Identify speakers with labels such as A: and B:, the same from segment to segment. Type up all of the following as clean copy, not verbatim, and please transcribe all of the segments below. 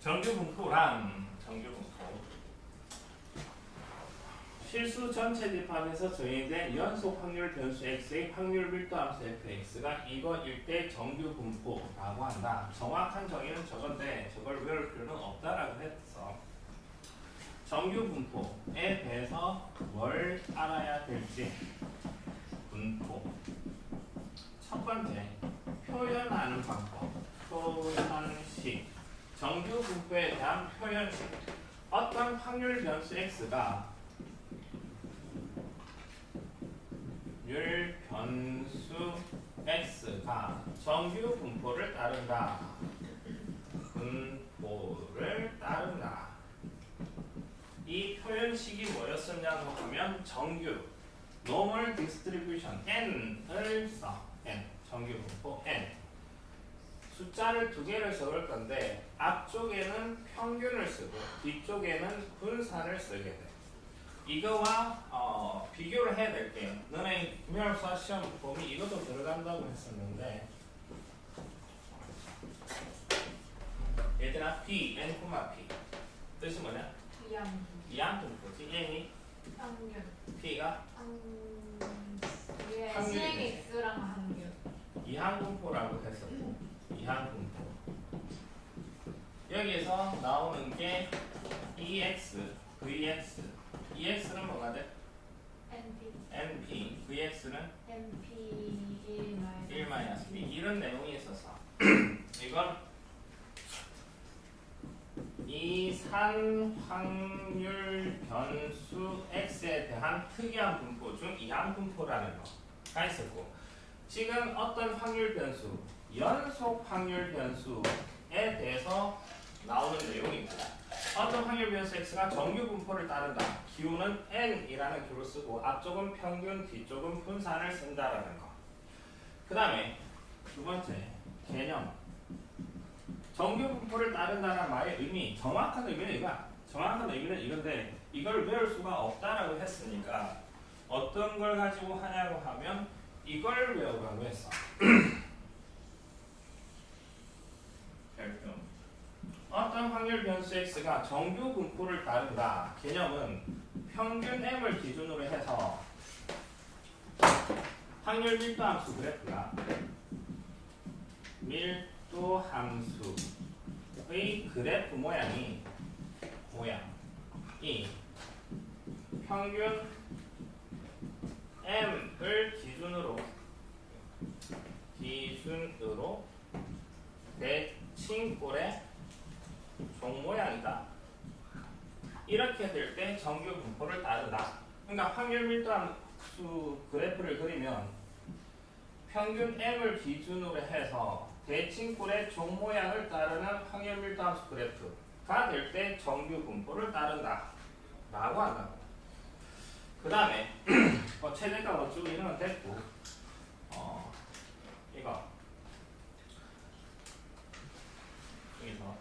A: 정규 분포란 정규 분포 실수 전체 집합에서 정의된 연속 확률 변수 x의 확률 밀도함수 fx가 이거일 때 정규 분포라고 한다. 정확한 정의는 저건데 저걸 외울 필요는 없다라고 했어. 정규 분포에 대해서 뭘 알아야 될지. 분포. 첫 번째, 표현하는 방법. 표현식. 정규 분포에 대한 표현식. 어떤 확률 변수 x가 변수 x가 정규 분포를 따른다. 분포를 따른다. 이 표현식이 뭐였었냐고 하면 정규 normal distribution n을 써. n 정규 분포 n 숫자를 두 개를 적을 건데 앞쪽에는 평균을 쓰고 뒤쪽에는 분산을 쓰게 돼. 이거와 비교를 해야 될게요. 너네 미알수학 시험 보면 이것도 들어간다고 했었는데 얘들아 p, n, p 뜻이 뭐냐? 이항분포지. n이
B: 평균.
A: p가
B: 위에
A: 확률이네.
B: CX랑 확률.
A: 이항분포라고 했었고 이항분포 여기에서 나오는 게 EX, VX EX는 뭐가 돼?
B: NP.
A: NP, VX는
B: NP
A: 1-B 이런 내용이 있어서 이건 이산 확률 변수 X에 대한 특이한 분포 중 이항 분포라는 거가 있었고 지금 어떤 확률 변수, 연속 확률 변수에 대해서 나오는 내용입니다. 어떤 확률 변수 x가 정규 분포를 따른다. 기호는 n이라는 기호를 쓰고 앞쪽은 평균, 뒤쪽은 분산을 쓴다라는 거. 그 다음에 두 번째 개념. 정규 분포를 따른다는 말의 의미, 정확한 의미는 이거야. 정확한 의미는 이건데 이걸 외울 수가 없다라고 했으니까 어떤 걸 가지고 하냐고 하면 이걸 외우라고 했어. 어떤 확률 변수 x가 정규 분포를 따른다. 개념은 평균 m을 기준으로 해서 확률 밀도 함수 그래프가 밀도 함수의 그래프 모양이 평균 m을 기준으로 대칭꼴의 종 모양이다. 이렇게 될 때 정규 분포를 따른다. 그러니까 확률 밀도 함수 그래프를 그리면 평균 m을 기준으로 해서 대칭꼴의 종 모양을 따르는 확률 밀도 함수 그래프가 될 때 정규 분포를 따른다 라고 한다. 그 다음에 최대값 어쩌고 이런 건 됐고 이거 여기서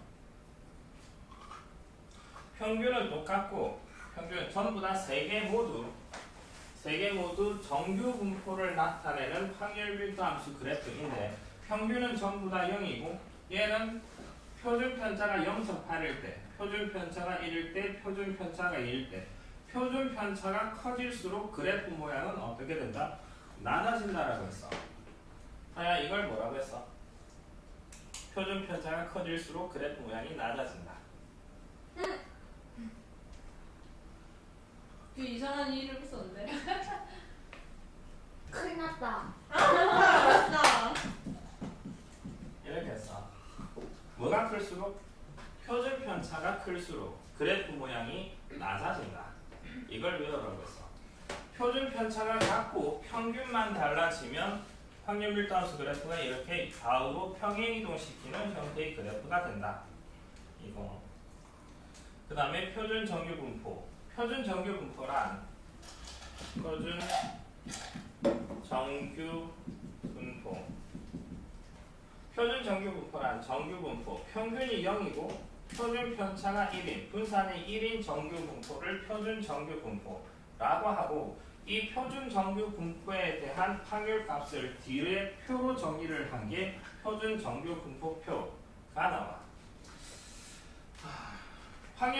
A: 평균은 똑같고 평균 전부 다 세 개 모두 정규 분포를 나타내는 확률 밀도 함수 그래프인데 평균은 전부 다 0이고 얘는 표준 편차가 0.8일 때, 표준 편차가 1일 때, 표준 편차가 2일 때 표준 편차가 커질수록 그래프 모양은 어떻게 된다? 낮아진다라고 했어. 하야 이걸 뭐라고 했어? 표준 편차가 커질수록 그래프 모양이 낮아진다.
C: 그 이상한 일을 썼는데.
B: 큰일 났다.
C: 맞다.
A: 이렇게 했어. 뭐가 클수록? 표준 편차가 클수록 그래프 모양이 낮아진다. 이걸 외우라고 했어. 표준 편차가 작고 평균만 달라지면 확률 밀도 함수 그래프가 이렇게 좌우로 평행 이동시키는 형태의 그래프가 된다. 이거. 그 다음에 표준 정규 분포. 표준 정규 분포란 표준 정규 분포. 표준 정규 분포란 정규 분포. 평균이 0이고 표준 편차가 1인, 분산이 1인 정규 분포를 표준 정규 분포라고 하고 이 표준 정규 분포에 대한 확률 값을 뒤에 표로 정의를 한 게 표준 정규 분포표가 나와.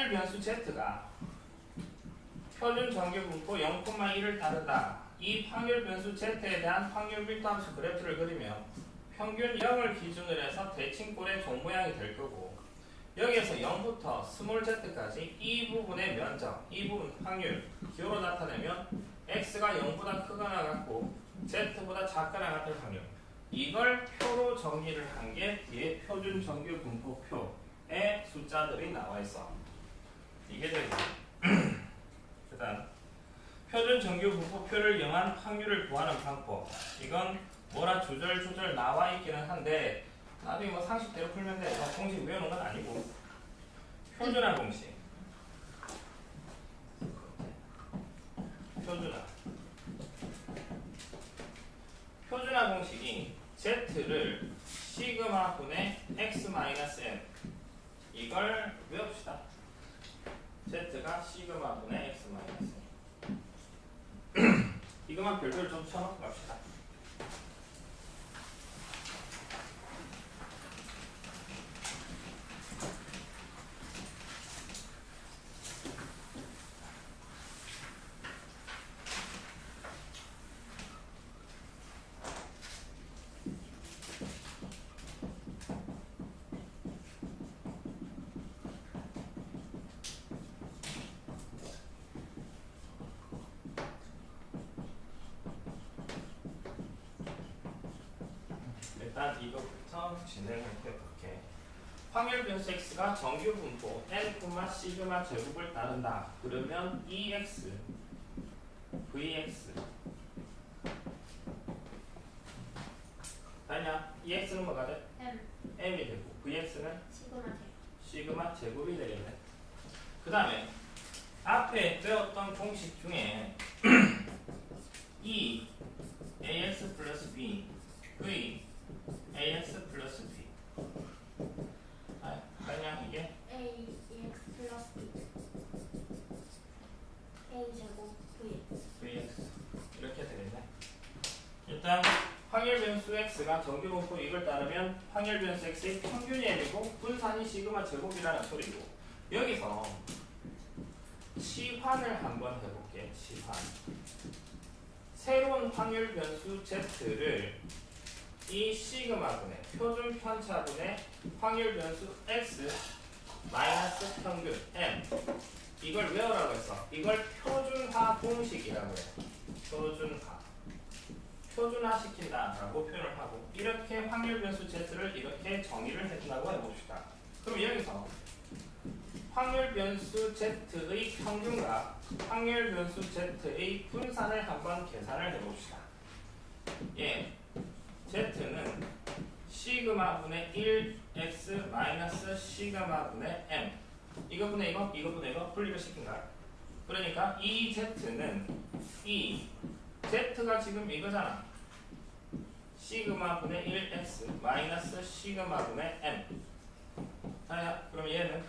A: 확률 변수 z가 표준 정규 분포 0,1을 따른다. 이 확률 변수 z에 대한 확률 밀도함수 그래프를 그리면 평균 0을 기준으로 해서 대칭꼴의 종 모양이 될 거고, 여기에서 0부터 스몰 z까지 이 부분의 면적, 이 부분 확률 기호로 나타내면 x가 0보다 크거나 같고 z보다 작거나 같은 확률, 이걸 표로 정리를 한 게 뒤에 표준 정규 분포표의 숫자들이 나와 있어. 이게 되고 그다음 표준 정규 분포표를 이용한 확률을 구하는 방법. 이건 뭐라 주절주절 나와 있기는 한데 나중에 뭐 상식대로 풀면 돼. 공식 외우는 건 아니고. 표준화 공식. 표준화 공식이 z를 시그마 분의 x 마이너스 m, 이걸 외웁시다. z가 시그마 분의 x 마이너스 m. 이것만 별도로 좀 쳐놓고 갑시다. 일단 이거부터 진행을 해볼게. 확률 변수 x가 정규 분포 n, 시그마 제곱을 따른다. 그러면 EX, VX 아니야. EX는 뭐가 돼?
B: M
A: M이 되고 VX는
B: 시그마 제곱.
A: 시그마 제곱이 되겠네. 그 다음에 앞에 배웠던 공식 중에 E AX 플러스 B V AX 플러스 B, 그냥 이게
B: A EX 플러스 B A 제곱 VX.
A: VX 이렇게 되겠네. 일단 확률 변수 x가 정규 분포 이걸 따르면 확률 변수 x의 평균이 n이고 분산이 시그마 제곱이라는 소리고, 여기서 치환을 한번 해볼게. 치환. 새로운 확률 변수 z를 이 시그마분의 표준 편차분의 확률 변수 x 마이너스 평균 m, 이걸 외우라고 했어. 이걸 표준화 공식이라고 해. 표준화 시킨다라고 표현을 하고, 이렇게 확률 변수 z를 이렇게 정의를 해준다고 해봅시다. 그럼 여기서 확률 변수 z의 평균과 확률 변수 z의 분산을 한번 계산을 해봅시다. 예, z는 시그마 분의 1x 마이너스 시그마 분의 m, 이거 분의 이거, 이거 분의 이거 분리를 시킨 거야. 그러니까 이 z는 이 z가 지금 이거잖아. 시그마 분의 1x 마이너스 시그마 분의 m. 그럼 얘는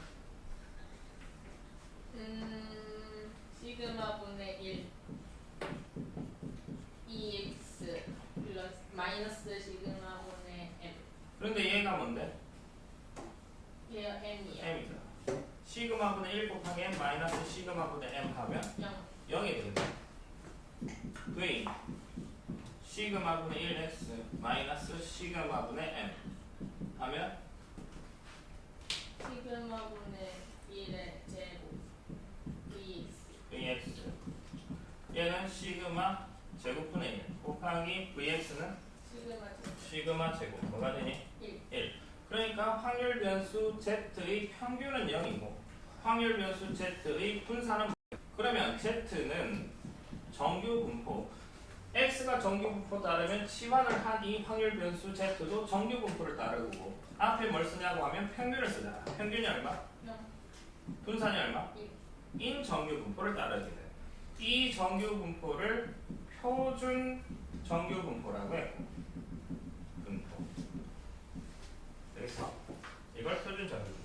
C: 시그마 분의 1 EX 플러스 마이너스 시그마 분의 M.
A: 그런데 얘가 뭔데?
C: 얘가 M이야.
A: m이잖아. 시그마 분의 1 곱하기 m 마이너스 시그마 분의 m 하면
C: 0.
A: 0이 되겠다. V 시그마 분의 1x 마이너스 시그마 분의 m 하면
C: 시그마 분의 1의 제곱 VX.
A: vx, 얘는 시그마 제곱분의 1 곱하기 vx는
C: 시그마 제곱
A: 시그마 제곱, 뭐가 되니?
C: 1.
A: 1. 그러니까 확률 변수 z의 평균은 0이고 확률 변수 z의 분산은, 그러면 z는 정규 분포, x가 정규 분포 따르면 치환을 한 이 확률 변수 z도 정규 분포를 따르고, 앞에 뭘 쓰냐고 하면 평균을 쓰잖아. 평균이 얼마?
C: 0.
A: 분산이 얼마?
C: 1.
A: 인 정규 분포를 따르게 돼. 이 정규 분포를 표준 정규 분포라고 해. 분포. 그래서 이걸 표준 정규 분포.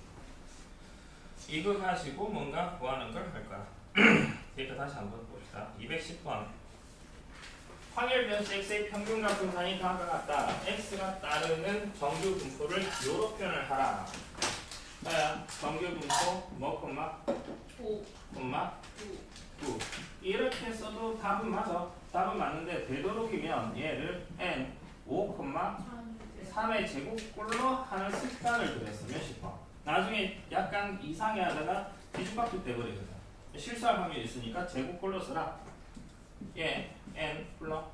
A: 이거 가지고 뭔가 구하는 걸 할 거야. 데이터 다시 한번 봅시다. 210번. 확률 변수 x의 평균과 분산이 다음과 같다. x가 따르는 정규 분포를 기호로 표현을 하라. 자, 정규 분포 뭐 콤마
C: 5,
A: 콤마
C: 9.
A: 9 이렇게 써도 답은 맞아. 답은 맞는데 되도록이면 얘를 n 5, 3의 제곱꼴로 하는 습관을 들였으면 싶어. 나중에 약간 이상해 하다가 뒤죽박죽 돼버리거든. 실수할 확률이 있으니까 제곱꼴로 써라. 얘 n 불러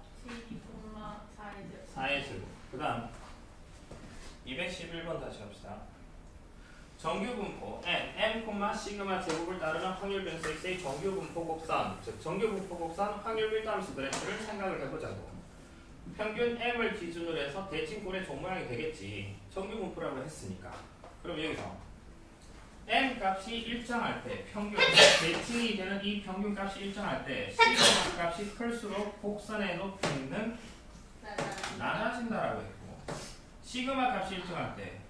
A: 4의 제곱. 그 다음 211번 다시 합시다. 정규 분포 n, 시그마 제곱을 따르는 확률 변수 x의 정규 분포 곡선, 즉 정규 분포 곡선 확률 밀도함수 그래프를 생각을 해보자고. 평균 m을 기준으로 해서 대칭꼴의 종 모양이 되겠지. 정규 분포라고 했으니까. 그럼 여기서 m 값이 일정할 때 평균 대칭이 되는 이 평균 값이 일정할 때 시그마 값이 클수록 곡선의 높이는 낮아진다라고 했고, 시그마 값이 일정할 때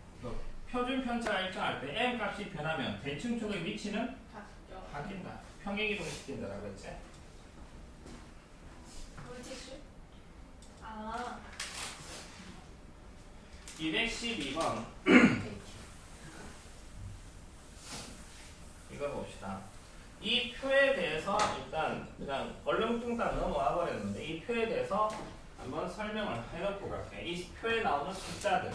A: 표준 편차가 일정할 때 m 값이 변하면 대칭 쪽의 위치는 바뀐다. 평행 이동시킨다라고 했지.
B: 물티슈? 아
A: 212번 이거 봅시다. 이 표에 대해서 일단 그냥 얼렁뚱땅 넘어와 버렸는데 이 표에 대해서 한번 설명을 해놓고 갈게. 이 표에 나오는 숫자들,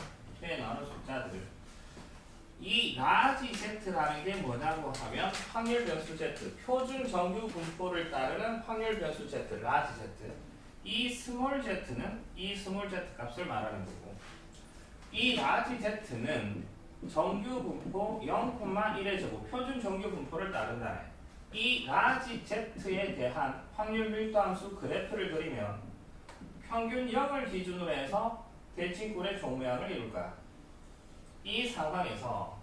A: 이 라지 Z라는 게 뭐냐고 하면 확률 변수 Z, 표준 정규 분포를 따르는 확률 변수 Z, 라지 Z. 이 스몰 Z는 이 스몰 Z 값을 말하는 거고, 이 라지 Z는 정규 분포 0,1의 제곱, 표준 정규 분포를 따른다네. 이 라지 Z에 대한 확률 밀도함수 그래프를 그리면 평균 0을 기준으로 해서 대칭꼴의 종 모양을 이룰 거야. 이 상황에서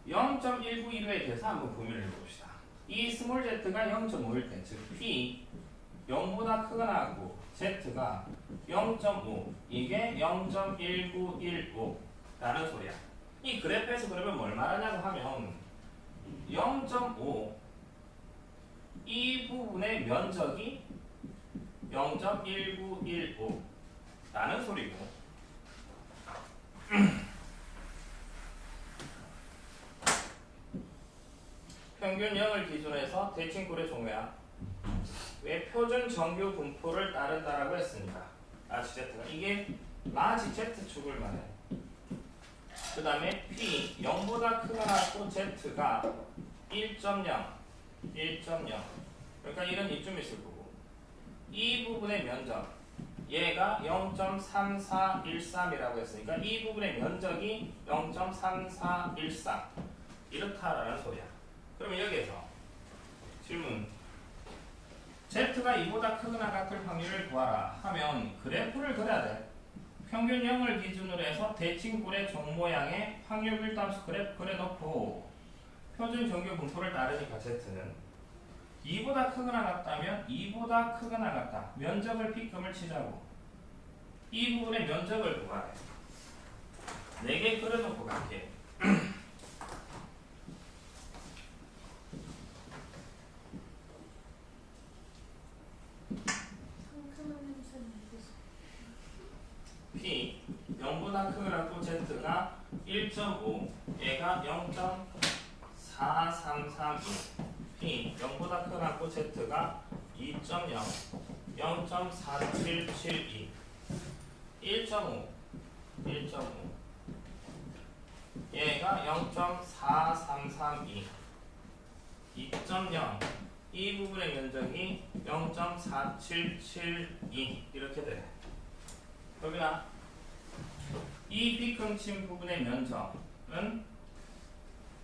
A: 0.191에 대해서 한번 고민을 해봅시다. 이 스몰 z가 0.5일 때, 즉 p 0보다 크거나 하고 z가 0.5, 이게 0.1915라는 소리야. 이 그래프에서 그러면 뭘 말하냐고 하면 0.5 이 부분의 면적이 0.1915라는 소리고, 평균 0을 기준으로 해서 대칭꼴의 종모양, 왜 표준 정규 분포를 따른다라고 했으니까 라지 Z가 이게 라지 Z축을 말해. 그 다음에 P 0보다 크거나 같고 Z가 1.0 그러니까 이런 이쯤 있을 거고, 이 부분의 면적 얘가 0.3413이라고 했으니까 이 부분의 면적이 0.3413 이렇다라는 소리야. 그러면 여기에서 질문, Z가 이보다 크거나 같을 확률을 구하라 하면 그래프를 그려야 돼. 평균 0을 기준으로 해서 대칭꼴의 종 모양의 확률 밀도함수 그래프 그려놓고 표준 정규 분포를 따르니까 Z는 2보다 크거나 같다면 2보다 크거나 같다. 면적을 P금을 치자고. 이 부분의 면적을 구하래. 4개 그려놓고 갈게. P 0보다 크거나 Z가 1.5, 얘가 0.4332. P 0보다 크거나 Z가 2.0, 0.4772. 1.5 얘가 0.4332. 2.0 이 부분의 면적이 0.4772 이렇게 돼. 여기나 이 B금친 부분의 면적은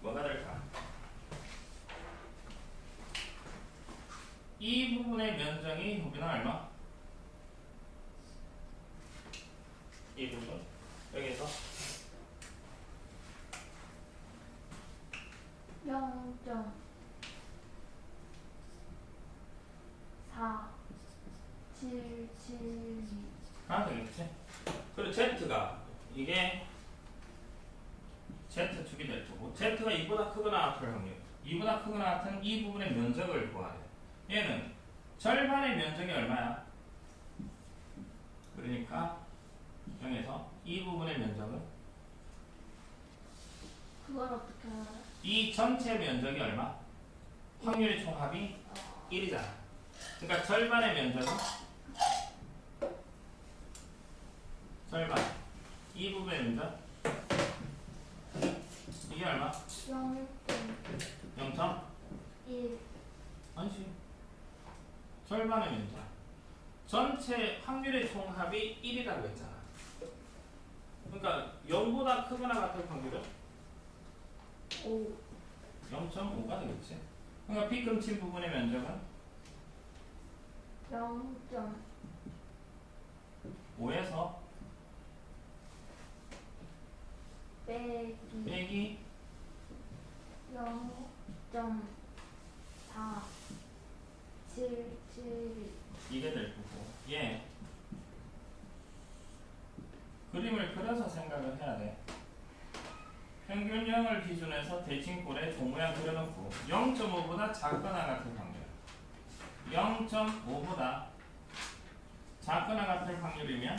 A: 뭐가 될까? 이 부분의 면적이 여기는 얼마? 이 부분 여기서
B: 0.4772
A: 하나 되겠지? 그리고 Z가 이게 Z축이 될 거고, Z가 2보다 크거나 같을 확률, 2보다 크거나 같은 이 부분의 면적을 구하래. 얘는 절반의 면적이 얼마야? 그러니까 여기서 이 부분의 면적은
B: 그걸 어떻게 알아요?
A: 이 전체 면적이 얼마? 확률의 총합이 1이잖아. 그러니까 절반의 면적은 절반. 이 부분의 면적 이게 얼마? 0.1 아니지. 절반의 면적. 전체 확률의 총합이 1이라고 했잖아. 그러니까 0보다 크거나 같을 확률은 0.5가 되겠지. 그러니까 B금칠 부분의 면적은 5에서 빼기
B: 0.477
A: 이게 될 거고, 예. 그림을 그려서 생각을 해야 돼. 평균 0을 기준해서 대칭꼴의 종모양 그려놓고 0.5보다 작거나 같을 확률, 0.5보다 작거나 같을 확률이면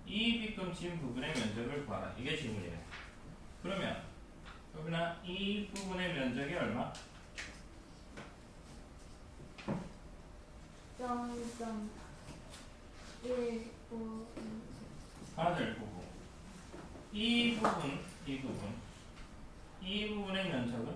A: 이 B금친 부분의 면적을 구하라. 이게 질문이네. 그러면 여기나 이 부분의 면적이 얼마?
B: 0.1
A: 하나 될 거고, 이 부분의 면적은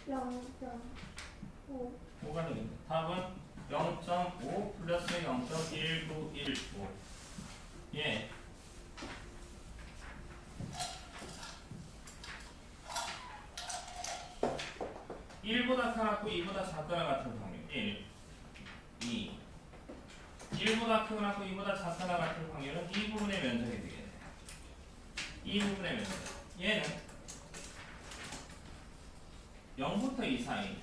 B: 0.5
A: 5가 되겠네. 답은 0.5 플러스 0.1915. 예. (1보다) 크고 2보다 작거나 같은 확률 1, 2. 1보다 크거나 2보다 작거나 같은 확률은 이 부분의 면적이 되겠네. 이 부분의 면적. 얘는 0부터 2 사이.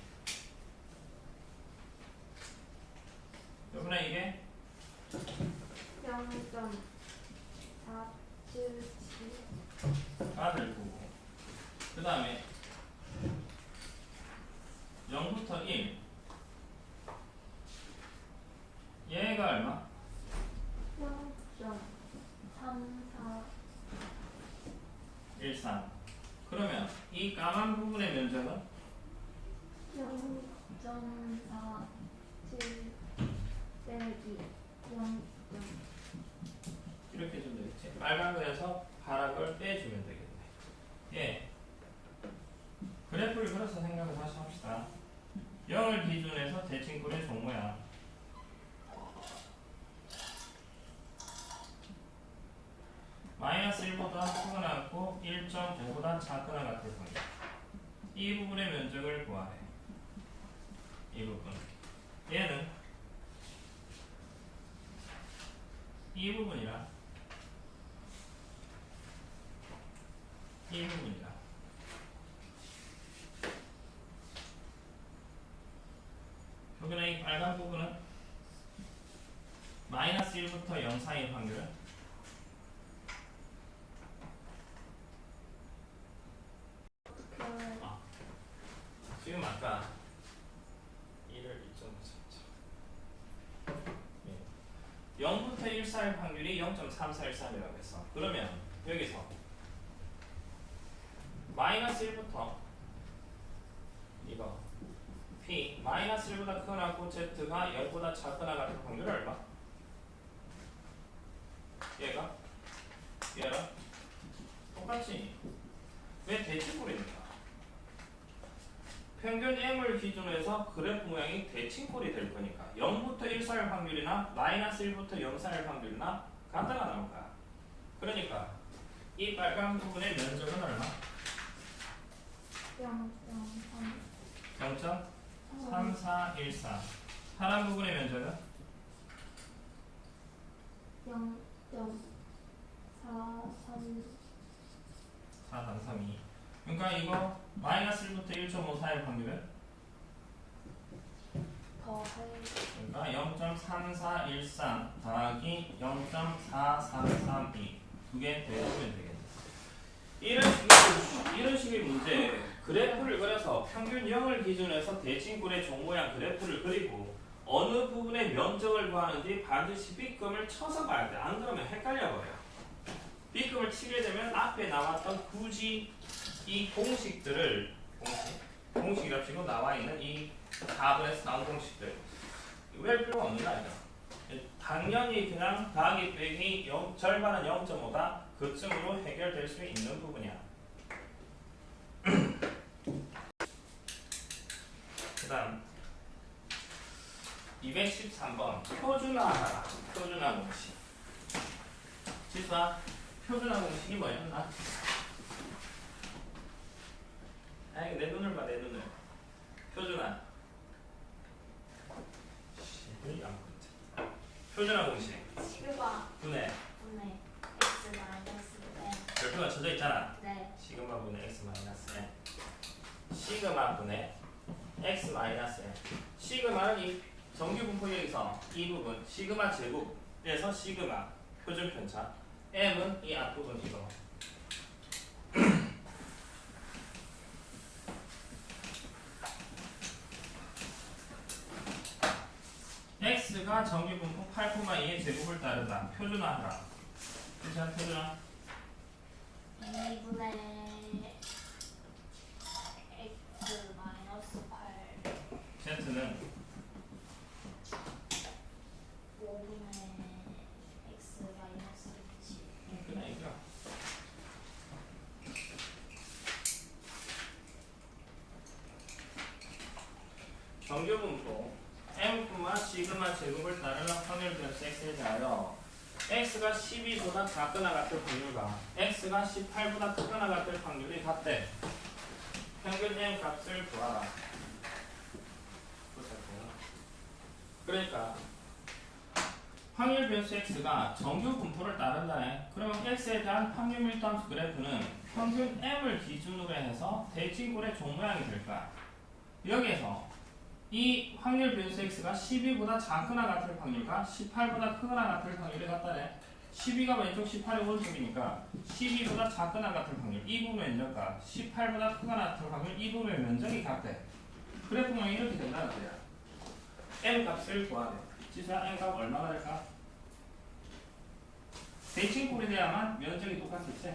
A: 여러분아 이게
B: 0.477
A: 될 거고, 그 다음에 0부터 1. 얘가 얼마?
B: 0.34
A: 13. 그러면 이 까만 부분의 면적은
B: 0.47 빼기 0.
A: 이렇게 주면 되겠지. 빨간 거에서 파란 걸 빼주면 되겠네. 예. 그래프를 그려서 생각을 다시 합시다. 0을 기준해서 대칭꼴의 종모양. 마이너스 1보다 크거나 같고 1.5보다 작거나 같을 확률. 이 부분의 면적을 구하래. 이 부분. 얘는 이 부분이랑 이 부분이랑 여기는 이 빨간 부분은 마이너스 1부터 0 사이의 확률은 지금 아까 1을 2.5 잡자. 0부터 1 사이의 확률이 0.3413이라고 했어. 그러면 여기서 마이너스 1부터 이거 P 마이너스 1보다 크거나 같고 Z가 0보다 작거나 같은 확률 얼마? 얘가? 얘랑? 똑같지? 왜 대칭꼴입니까? 평균 M을 기준으로 해서 그래프 모양이 대칭꼴이 될 거니까 0부터 1 사이의 확률이나 마이너스 1부터 0 사이의 확률이나 같다가 나올 거야. 그러니까 이 빨간 부분의 면적은 얼마? 0.3414. 파란 부분의 면적은 4332. 그러니까 이거 마이너스 1부터 1.5 사이의 확률은 그러니까 0.3413 더하기 0.4332 두 개 더해주면 되겠네. 이런 식의 문제 그래프를 그려서 평균 0을 기준으로 해서 대칭꼴의 종모양 그래프를 그리고 어느 부분의 면적을 구하는지 반드시 B급을 쳐서 봐야 돼. 안 그러면 헷갈려버려. B급을 치게 되면 앞에 나왔던 굳이 이 공식들을 공식이랍시고 나와 있는 이 4번에서 나온 공식들 외울 필요가 없는 거 아니야. 당연히 그냥 더하기 빼기 절반은 0.5다. 그쯤으로 해결될 수 있는 부분이야. 그 다음 213번 표준화하라. 표준화 공식. 지수아, 표준화 공식이 뭐였나? 아이, 내 눈을 봐, 내 눈을. 표준화. 표준화 공식.
B: 시그마
A: 분의
B: 분의 x 마이너스 n.
A: 별표가 쳐져 있잖아.
B: 네.
A: 시그마 분의 x 마이너스 n. 시그마 분의 x 마이너스 n. 시그마는 이 정규 분포 여기서 이 부분 시그마 제곱에서 시그마 표준 편차. m은 이 앞부분 이거. x가 정규 분포 8,2의 제곱을 따른다. 표준화하라. 괜찮아, 표준화.
B: 2분의 x 마이너스 8.
A: z는
B: 5분의 x 마이너스 7.
A: 그냥 이거. 정규 분포 m, 시그마 제곱을 따르는 확률 변수 x에 대하여 x가 12보다 작거나 같을 확률과 x가 18보다 크거나 같을 확률이 같대. 평균 m 값을 구하라. 그러니까 확률 변수 x가 정규 분포를 따른다네. 그러면 x에 대한 확률 밀도함수 그래프는 평균 m을 기준으로 해서 대칭골의 종 모양이 될 거야. 여기에서 이 확률 변수 x가 12보다 작거나 같을 확률과 18보다 크거나 같을 확률이 같다네. 12가 왼쪽 18이 오른쪽이니까 12보다 작거나 같을 확률 이 부분의 면적과 18보다 크거나 같을 확률 이 부분의 면적이 같대. 그래프 모양이 이렇게 된다는 거야. m 값을 구하래. 지수야, m 값 얼마나 될까? 대칭골이 돼야만 면적이 똑같겠지?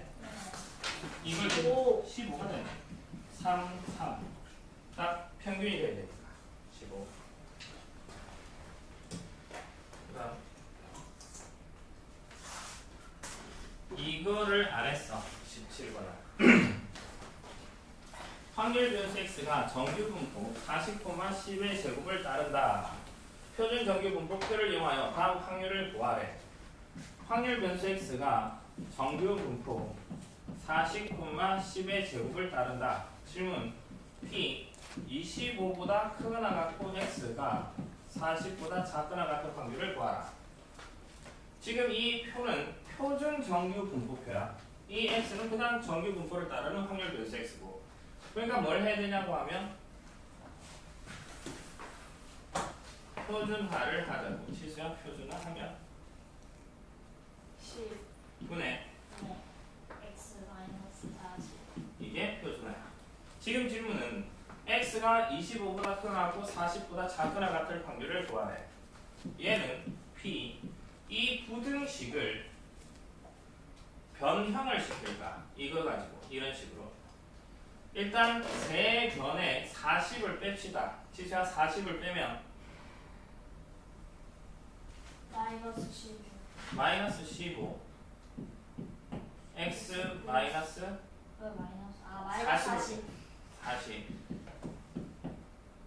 A: 이걸 15가 되네. 3, 3. 딱 평균이 돼야 되니까. 15. 그 다음. 이거를 안 했어. 17번은. 확률 변수 x가 정규 분포 40,10의 제곱을 따른다. 표준 정규 분포표를 이용하여 다음 확률을 구하래. 확률 변수 x가 정규 분포 40,10의 제곱을 따른다. 질문 p 25보다 크거나 같고 x가 40보다 작거나 같은 확률을 구하라. 지금 이 표는 표준 정규 분포표야. 이 x는 그냥 정규 분포를 따르는 확률 변수 x고. 그러니까 뭘 해야 되냐고 하면 표준화를 하자고. 치수야, 표준화 하면
B: 10분의
A: 분의
B: x 마이너스 40.
A: 이게 표준화야. 지금 질문은 x가 25보다 크거나 같고 40보다 작거나 같을 확률을 구하래. 얘는 p 이 부등식을 변형을 시킬까? 이거 가지고 이런 식으로 일단 세 변에 40을 뺍시다. 지수야, 40을 빼면
B: 마이너스 15.
A: 마이너스 15 x 마이너스
B: 왜 마이너스? 아 마이너스 40.
A: 40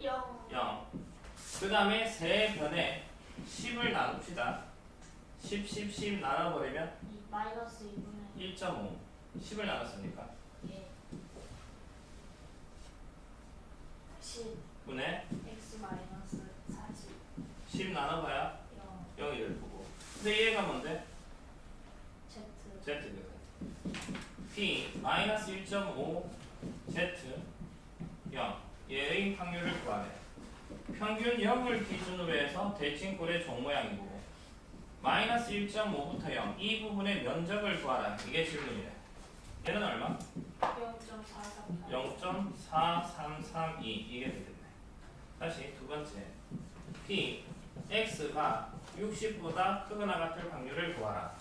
B: 0.
A: 0. 그 다음에 세 변에 10을 나눕시다. 10, 10, 10 나눠버리면
B: 마이너스 2분의
A: 1.5 10을 나눴으니까
B: 10
A: 분의
B: x 마이너스 40.
A: 10 나눠봐야
B: 0.
A: 0이 될 거고. 근데 얘가 뭔데?
B: z.
A: z거든. p 마이너스 1.5 z 0 얘의 확률을 구하래. 평균 0을 기준으로 해서 대칭골의 종 모양이고 마이너스 1.5부터 0 이 부분의 면적을 구하라. 이게 질문이래. 얘는 얼마?
B: 0.438.
A: 0.4332 이게 되겠네. 다시 두 번째 P X가 60보다 크거나 같을 확률을 구하라.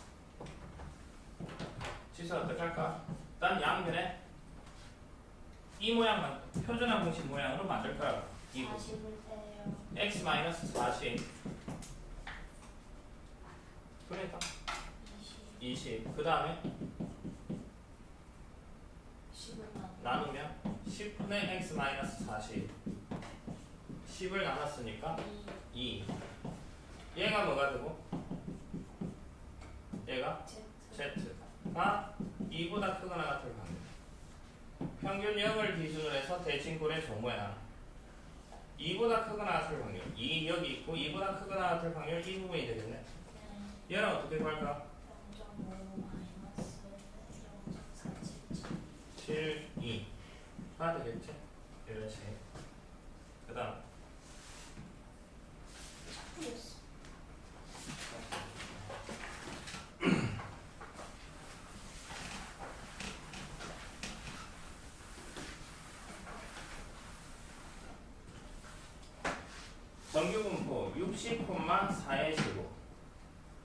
A: 지수 어떻게 할까? 일단 양변에 이 모양만 표준화 공식 모양으로 만들 거라고.
B: 40을 빼요.
A: x-40 그러니까 20. 그 다음에
B: 10을
A: 나누면 10분의 x-40 10을 나눴으니까 2. 얘가 뭐가 되고? 얘가 z가 2보다 크거나 같을 확률. 평균 0을 기준으로 해서 대칭골의 조모양 2보다 크거나 같을 확률 2 여기 있고 2보다 크거나 같을 확률 이 부분이 되겠네. 얘는 어떻게 구할까?
B: 0.5 마이너스 0.477.
A: 7, 2가 되겠지? 이런 식으로. 그 다음
B: 틀렸어.
A: 정규분포 60,4의 제곱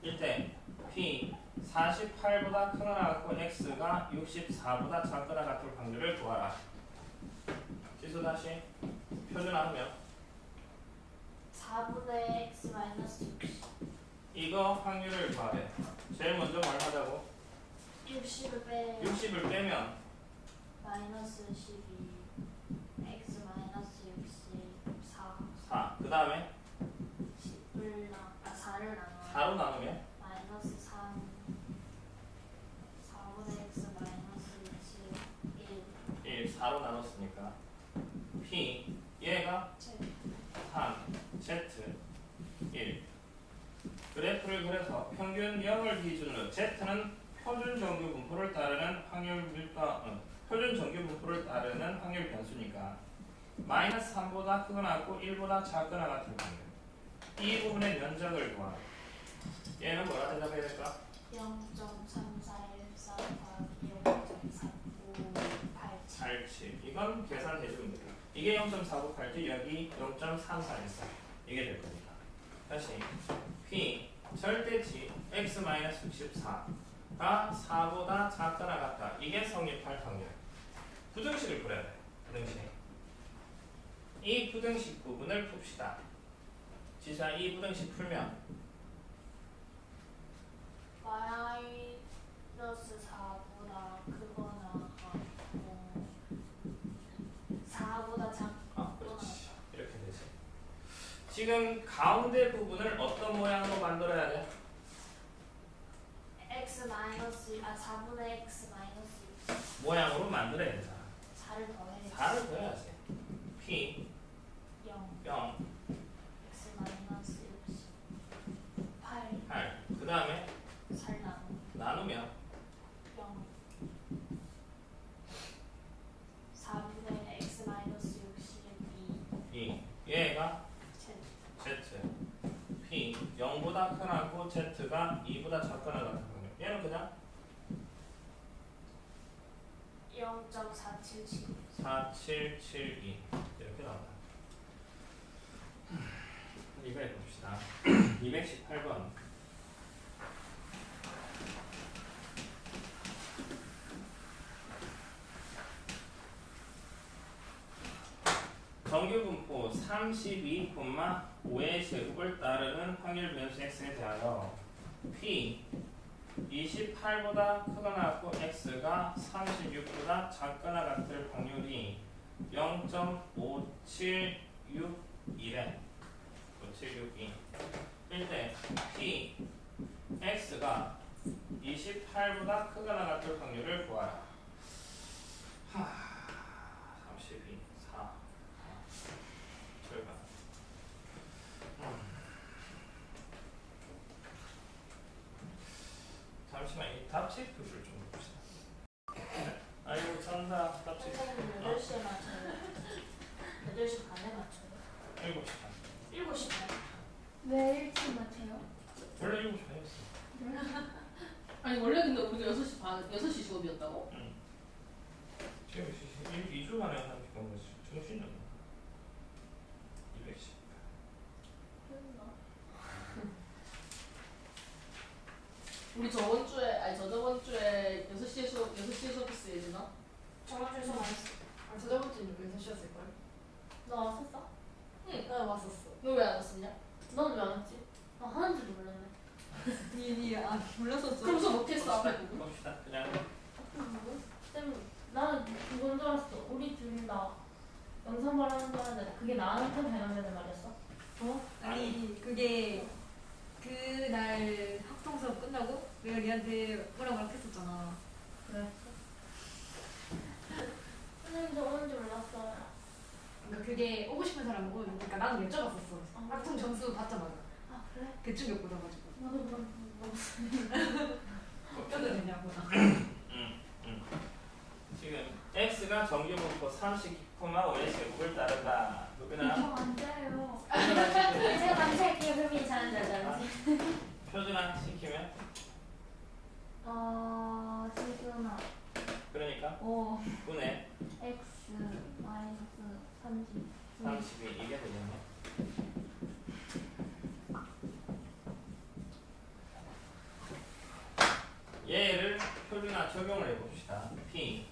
A: 일때 P 48보다 크거나 같고 X가 64보다 작거나 같을 확률을 구하라. 지수 다시 표준화하면
B: 4분의 x 마이너스 60.
A: 이거 확률을 구하래. 제일 먼저 뭘 하자고?
B: 60을 빼요.
A: 60을 빼면
B: 마이너스 12. x 마이너스 64.
A: 4. 그 다음에
B: 10을 4를 나눠요.
A: 4로 나누면
B: 마이너스 3. 4분의 x 마이너스 61.
A: 1. 4로 나눴으니까 P 얘가 3, Z 1. 그래프를 그려서 평균 0을 기준으로 Z는 표준 정규 분포를 따르는 확률 표준 정규 분포를 따르는 확률 변수니까 마이너스 3보다 크거나 같고 1보다 작거나 같은 확률. 이 부분의 면적을 구하라. 얘는 뭐라 대답해야 될까?
B: 0.3414 0.4987.
A: 87. 이건 계산해주면 됩니다. 이게 0.4987 여기 0.3414 이게 될 겁니다. 다시 P 절대치 x-64가 4보다 작거나 같다. 이게 성립할 확률. 부등식을 그려야 돼. 부등식. 이 부등식 부분을 풉시다. 지수야 이 부등식 풀면
B: 마이너스 4보다 크거나 같고 4보다 작거나
A: 그렇지. 이렇게 되지. 지금 가운데 부분을 어떤 모양으로 만들어야 돼?
B: x 마이너스 4분의 x 마이너스
A: 모양으로 만들어야 되잖아.
B: 4를 더해
A: 4를 더해야지. P
B: 0
A: 0
B: x 마이너스 68
A: 8. 그 다음에
B: 4를
A: 나누면
B: 0 4분의 x 마이너스 62
A: 2. 얘가
B: Z
A: Z. P 0보다 크나고 Z가 2보다 작거나 같은 확률. 얘는 그냥
B: 0.477
A: 4772 이렇게 나온다. 이거 해봅시다. 218번. 정규분포 32,5의 제곱을 따르는 확률 변수 x에 대하여 P 28보다 크거나 같고 x가 36보다 작거나 같을 확률이 0.5761에 5762 일때 P x가 28보다 크거나 같을 확률을 구하라. 32 4 절반. 잠시만 이 답식 표를 좀 봅시다. 아이고 천사 답식.
B: 선생님 8시에 맞춰요 8시 반에 맞춰요
A: 7시 반.
B: 7시 반
D: 왜 일찍 맞춰요?
A: 원래 7시 반이었어.
C: 아니 원래 근데 우리가 6시 반 6시 수업이었다고?
A: 응. 지금 2주 만에 한 경우에 정신이 없나? 210.
C: 너 왜 안 왔었냐?
B: 넌 왜 안 왔지? 나 하는지도 몰랐네.
E: 아 몰랐었어.
C: 그래서 못했어 앞에 부분.
A: 봅시다. 그냥
B: 누구? 쌤, 나는 그건 줄 알았어. 우리 둘 다 영상 말하는 줄 알았는데 그게 나한테 해당되는 말이었어?
E: 아니 그게 그날 합동 수업 끝나고 내가 리한테 뭐라고 했었잖아.
B: 그래. 선생님 저 오는 줄 몰랐어요.
E: 그러니까 그게 오고 싶은 사람 오고 그러니까 나는 여쭤봤었어.
B: 아,
E: 합동 점수 받자마자
B: 아 그래?
E: 대충 엮어가지고
B: 나도 물어봤어.
E: 껴도 되냐고.
A: 지금 x가 정규분포 30,5의 제곱을 따른다. 누구나
B: 저안 돼요.
A: 표준화 시키면
B: 제가 감시할게요. 그러면 잘하는지 알지?
A: 표준화 시키면
D: 지금
A: 그러니까
D: 5
A: 분의
D: x 마이너스 30
A: 32 이게 되겠네. 얘를 표준화 적용을 해봅시다. p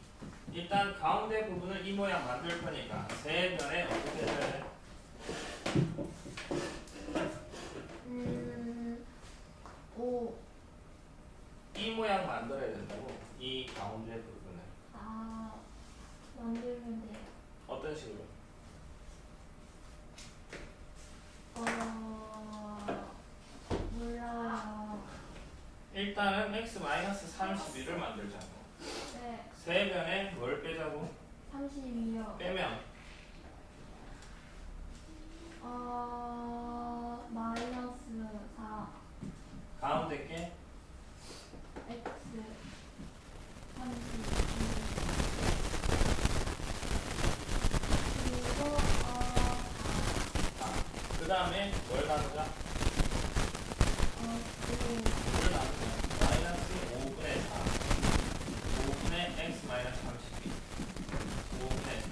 A: 일단 가운데 부분을 이 모양 만들 거니까 세 변에 어떻게 해줘야 돼?
D: 5
A: 이 모양 만들어야 된다고. 이 가운데 부분을
D: 만들면 돼요.
A: 어떤 식으로?
D: 몰라요.
A: 일단은 x-32를 만들자고.
D: 네,
A: 세 변에 뭘 빼자고?
D: 32요.
A: 빼면
D: 마이너스 4
A: 가운데 게
D: x 32 그리고
A: 그 다음에 뭘 나누자?
D: 9
A: 뭘 나누자? 마이너스 5분의 4 5분의 x-32 5분의 4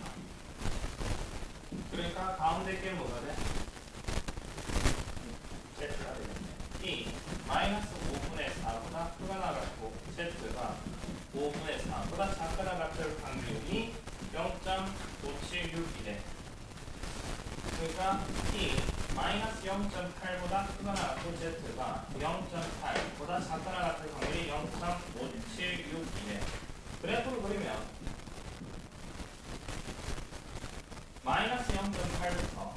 A: 그러니까 가운데 게 뭐가 돼? z가 되겠네. 이 마이너스 5분의 4보다 크거나 같고 z가 5분의 4보다 작거나 같을 확률이 0.576이래. 그러니까 t 마이너스 0.8보다 크거나 같고 z가 0.8보다 작거나 같을 확률이 0.576이래. 그래프를 그리면 마이너스 0.8부터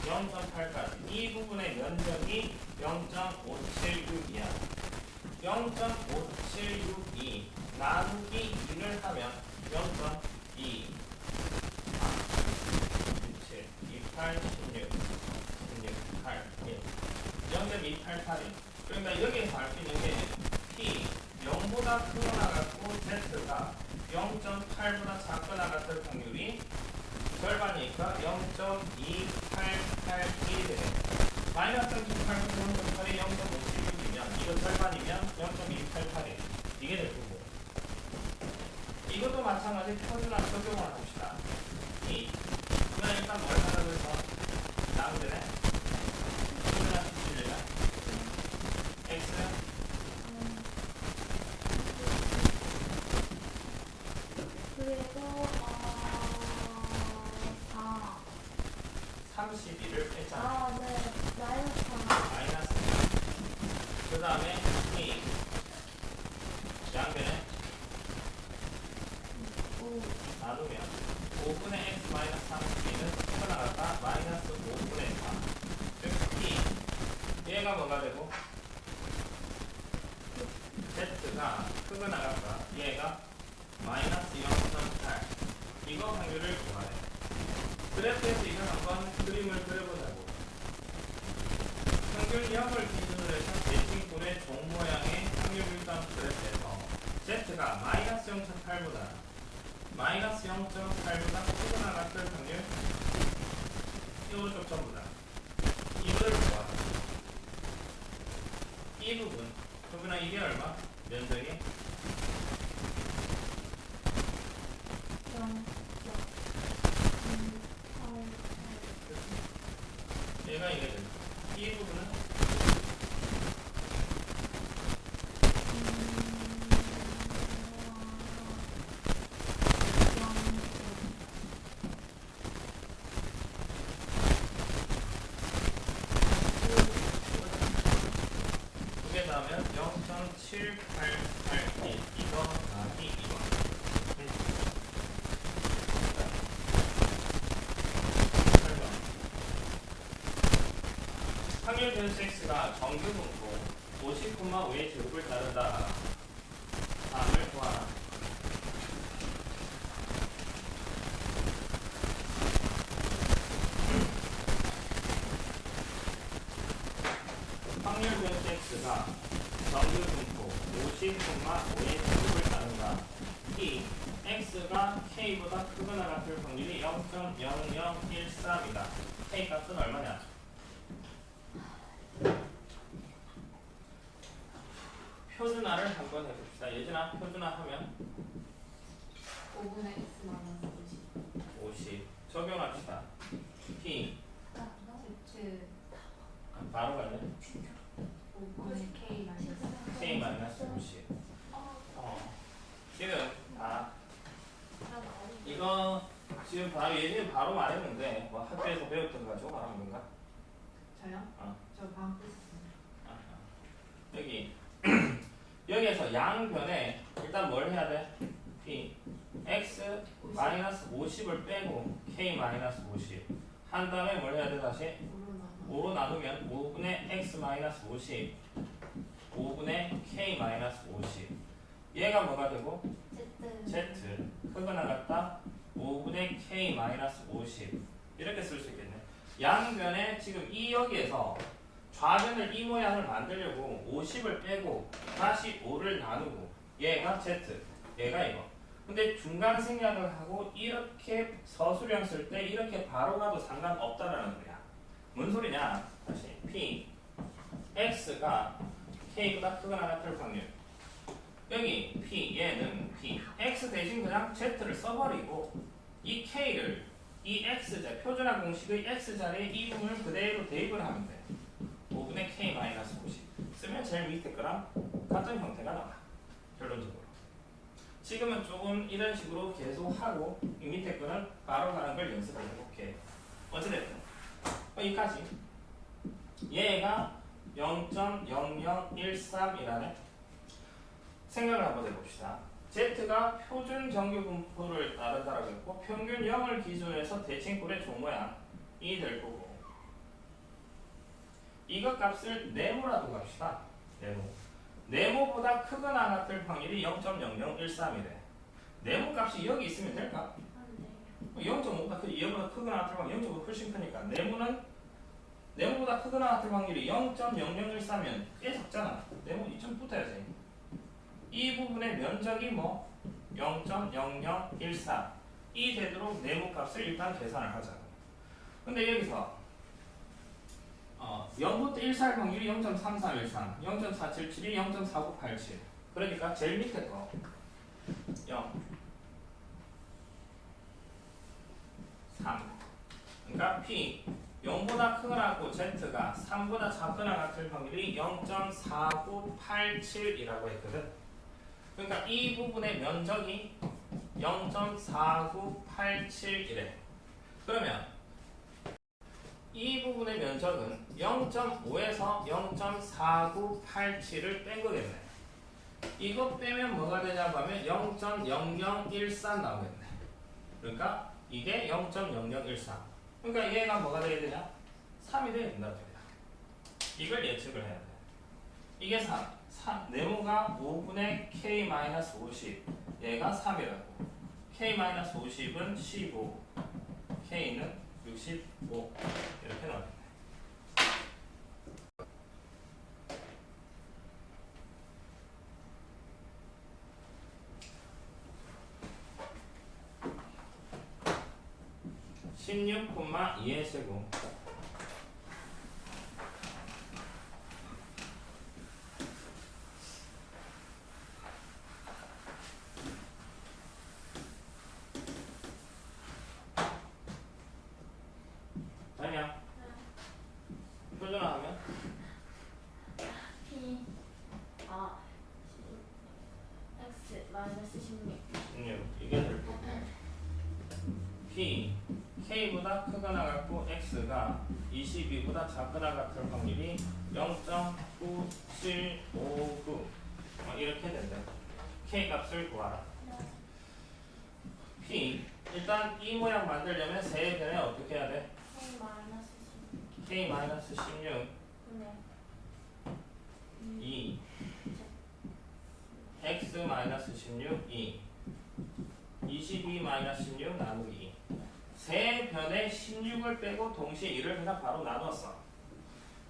A: 0.8까지 이 부분의 면적이 0.576이야. 0.576이 나누기 2를 하면 0.2 7, 28, 16, 16, 8, 1 0.288이 그러니까 여기에서 알 수 있는 게 P 0보다 크거나 같고 Z가 0.8보다 작거나 같을 확률이 절반이니까 0.2881이 되네. 마이너스 0.8부터 0.8이 0.576이면 이거 절반이면 0.288이 이게 될 거고 이것도 마찬가지 표준화 적용을 합시다. 그러면 일단 뭘 하라고 해서 나오면 되네. 표준화 시키려면 x
D: 그리고 4
A: 32를 뺐잖아.
D: 네, 마이너스 4
A: 마이너스 그 다음에 t 양변에
D: 5
A: 나누면 5분의 x 마이너스 32는 해가 나갔다 마이너스 5분의 4 즉 t 얘가 뭐가 되고 z가 크고 나갔다 얘가 마이너스 0.8 이거 확률을 구하래. 그래프에서 이걸 한번 그림을 그려보자고. 평균 0을 기준으로 해서 대칭분의 종 모양의 확률 일정 그래프에서 z가 마이너스 0.8보다 마이너스 0.8보다 크거나 같을 확률 이 오른쪽 전부 다 이거를 구하라. 이 부분 그러나 이게 얼마? 면적이
D: 0.8
A: 얘가 이게 된다. 이 부분은 7881 이거 나기 이거. 확률 변수 x가 정규 분포 50,5의 제곱을 따른다. 다음을 구하라. 확률 변수 x가 정규 분포 50,5의 제곱을 따른다. 이 x가 k보다 크거나 같을 확률이 0.0013이다. k 값은 얼마냐? 표준화를 한번 해봅시다. 예전에 표준화 하면
E: 5분의 x 마이너스
A: 50 적용합시다. p
E: z
A: 바로 가네.
E: 5분의 k 마이너스
A: k 마이너스 50. 지금 이거 지금 바로 예전에 바로 말했는데 뭐 학교에서 배웠던 거 가지고 말하는 건가?
E: 저요? 저 방금
A: 여기 여기에서 양변에 일단 뭘 해야 돼? p x 마이너스 50을 빼고 k 마이너스 50 한 다음에 뭘 해야 돼 다시? 5로 나누면 5분의 x 마이너스 50 5분의 k 마이너스 50 얘가 뭐가 되고? z 크거나 같다 5분의 k 마이너스 50 이렇게 쓸 수 있겠네. 양변에 지금 이 여기에서 좌변을 이 모양을 만들려고 50을 빼고 다시 5를 나누고 얘가 z 얘가 이거. 근데 중간 생략을 하고 이렇게 서술형 쓸 때 이렇게 바로 가도 상관없다라는 거야. 뭔 소리냐? 다시 p x가 k보다 크거나 같을 확률. 여기 p 얘는 p x 대신 그냥 z를 써버리고 이 k를 이 x자 표준화 공식의 x자리에 이 부분을 그대로 대입을 하면 돼. 5분의 k 마이너스 50 쓰면 제일 밑에 거랑 같은 형태가 나와. 결론적으로 지금은 조금 이런 식으로 계속 하고 이 밑에 거는 바로 가는 걸 연습해 볼게. 어찌됐든 여기까지 얘가 0.0013이라네. 생각을 한번 해봅시다. Z가 표준 정규 분포를 따른다라고 했고 평균 0을 기준으로 해서 대칭꼴의 조모양이 될 거고 이것 값을 네모라도 갑시다. 네모보다 크거나 같을 확률이 0.0013이래. 네모 값이 여기 있으면 될까? 0.5가 얘보다 크거나 같을 확률이 0.5 훨씬 크니까 네모는 네모보다 크거나 같을 확률이 0.0013이면 꽤 작잖아. 네모 2점 붙어야지. 이 부분의 면적이 뭐 0.0013 이 되도록 네모 값을 일단 계산을 하자. 근데 여기서 0부터 1 살 확률이 0.3313, 0.4772, 0.4987 그러니까 제일 밑에 거 0, 3 그러니까 P 0보다 크거나 같고 Z가 3보다 작거나 같을 확률이 0.4987이라고 했거든. 그러니까 이 부분의 면적이 0.4987이래. 그러면 이 부분의 면적은 0.5에서 0.4987을 뺀 거겠네. 이거 빼면 뭐가 되냐고 하면 0.0013 나오겠네. 그러니까 이게 0.0013. 그러니까 얘가 뭐가 돼야 되냐? 3이 돼야 된다. 이걸 예측을 해야 돼. 이게 3. 네모가 5분의 k-50 얘가 3이라고. k-50은 15 k는 65 이렇게 나오겠네. (16,2의 세공) 아니야. 표준화하면
B: P X 마이너스 16
A: 이게 될 거고 P K보다 크거나 같고 X가 22보다 작거나 같을 확률이 0.9759 이렇게 된다. K 값을 구하라.
D: 네.
A: P 일단 이 모양 만들려면 세 변에 어떻게 해야 돼?
D: K 마이너스 10.
A: K-16
D: 네.
A: 2 X-16 2 22-16 나누기 세 변에 16을 빼고 동시에 1을 그냥 바로 나눴어.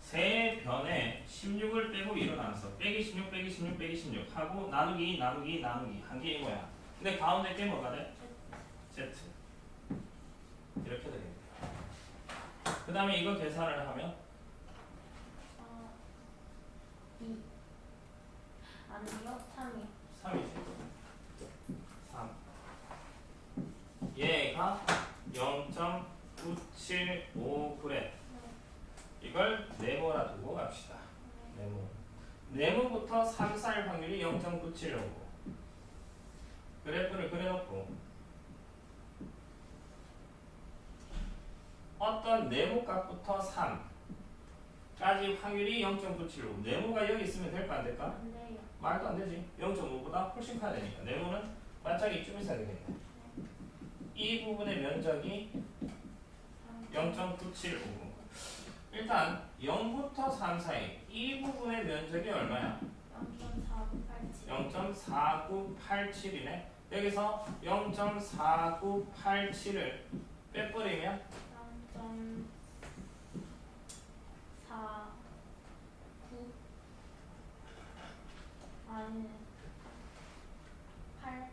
A: 세 변에 16을 빼고 1을 나눴어. 빼기 16 빼기 16 빼기 16 하고 나누기 나누기 나누기 한 게 이거야. 근데 가운데 게 뭐가 돼? Z 이렇게 되겠네. 그 다음에 이거 계산을 하면
D: 2. 아니요, 3이요.
A: 3이지. 3. 얘가 0.975g. 이걸 네모라 두고 갑시다. 네모. 네모부터 3, 4일 확률이 0.975고. 그래프를 그려놓고 어떤 네모 값부터 3까지 확률이 0.975. 네모가 여기 있으면 될까 안 될까?
D: 안 돼요.
A: 말도 안 되지. 0.5보다 훨씬 커야 되니까. 네모는 반짝이 좀 있어야 되겠네. 이 부분의 면적이 0.975. 일단 0부터 3 사이 이 부분의 면적이 얼마야? 0.4987이네. 여기서 0.4987을 빼버리면
D: 0.49 아니 8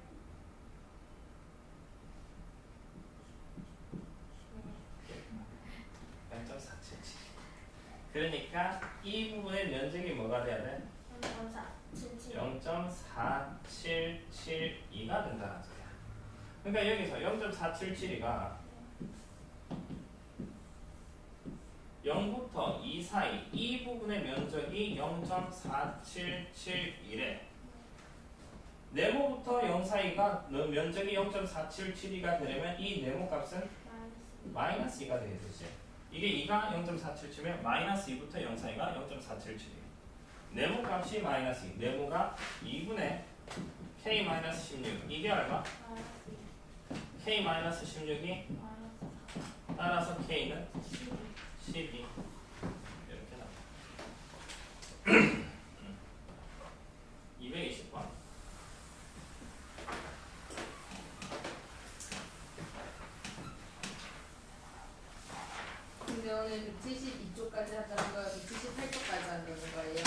A: 0.477. 그러니까 이 부분의 면적이 뭐가 돼야 돼? 0.4772가 된다는 소리야. 그러니까 여기서 0.477이가 0부터 2 사이 이 부분의 면적이 0.4771에 네모부터 0 사이가 면적이 0.477이가 되려면 이 네모 값은 마이너스 2가 되게 되지. 이게 2가 0.477이면 마이너스 2부터 0 사이가 0.477이에요. 네모 값이 마이너스 2. 네모가 2분의 K-16. 이게 얼마? K-16이 따라서 K는 12. 이렇게 나와. 220번.
C: 그러면 172쪽까지 한다는 거예요? 178쪽까지 한다는 거예요?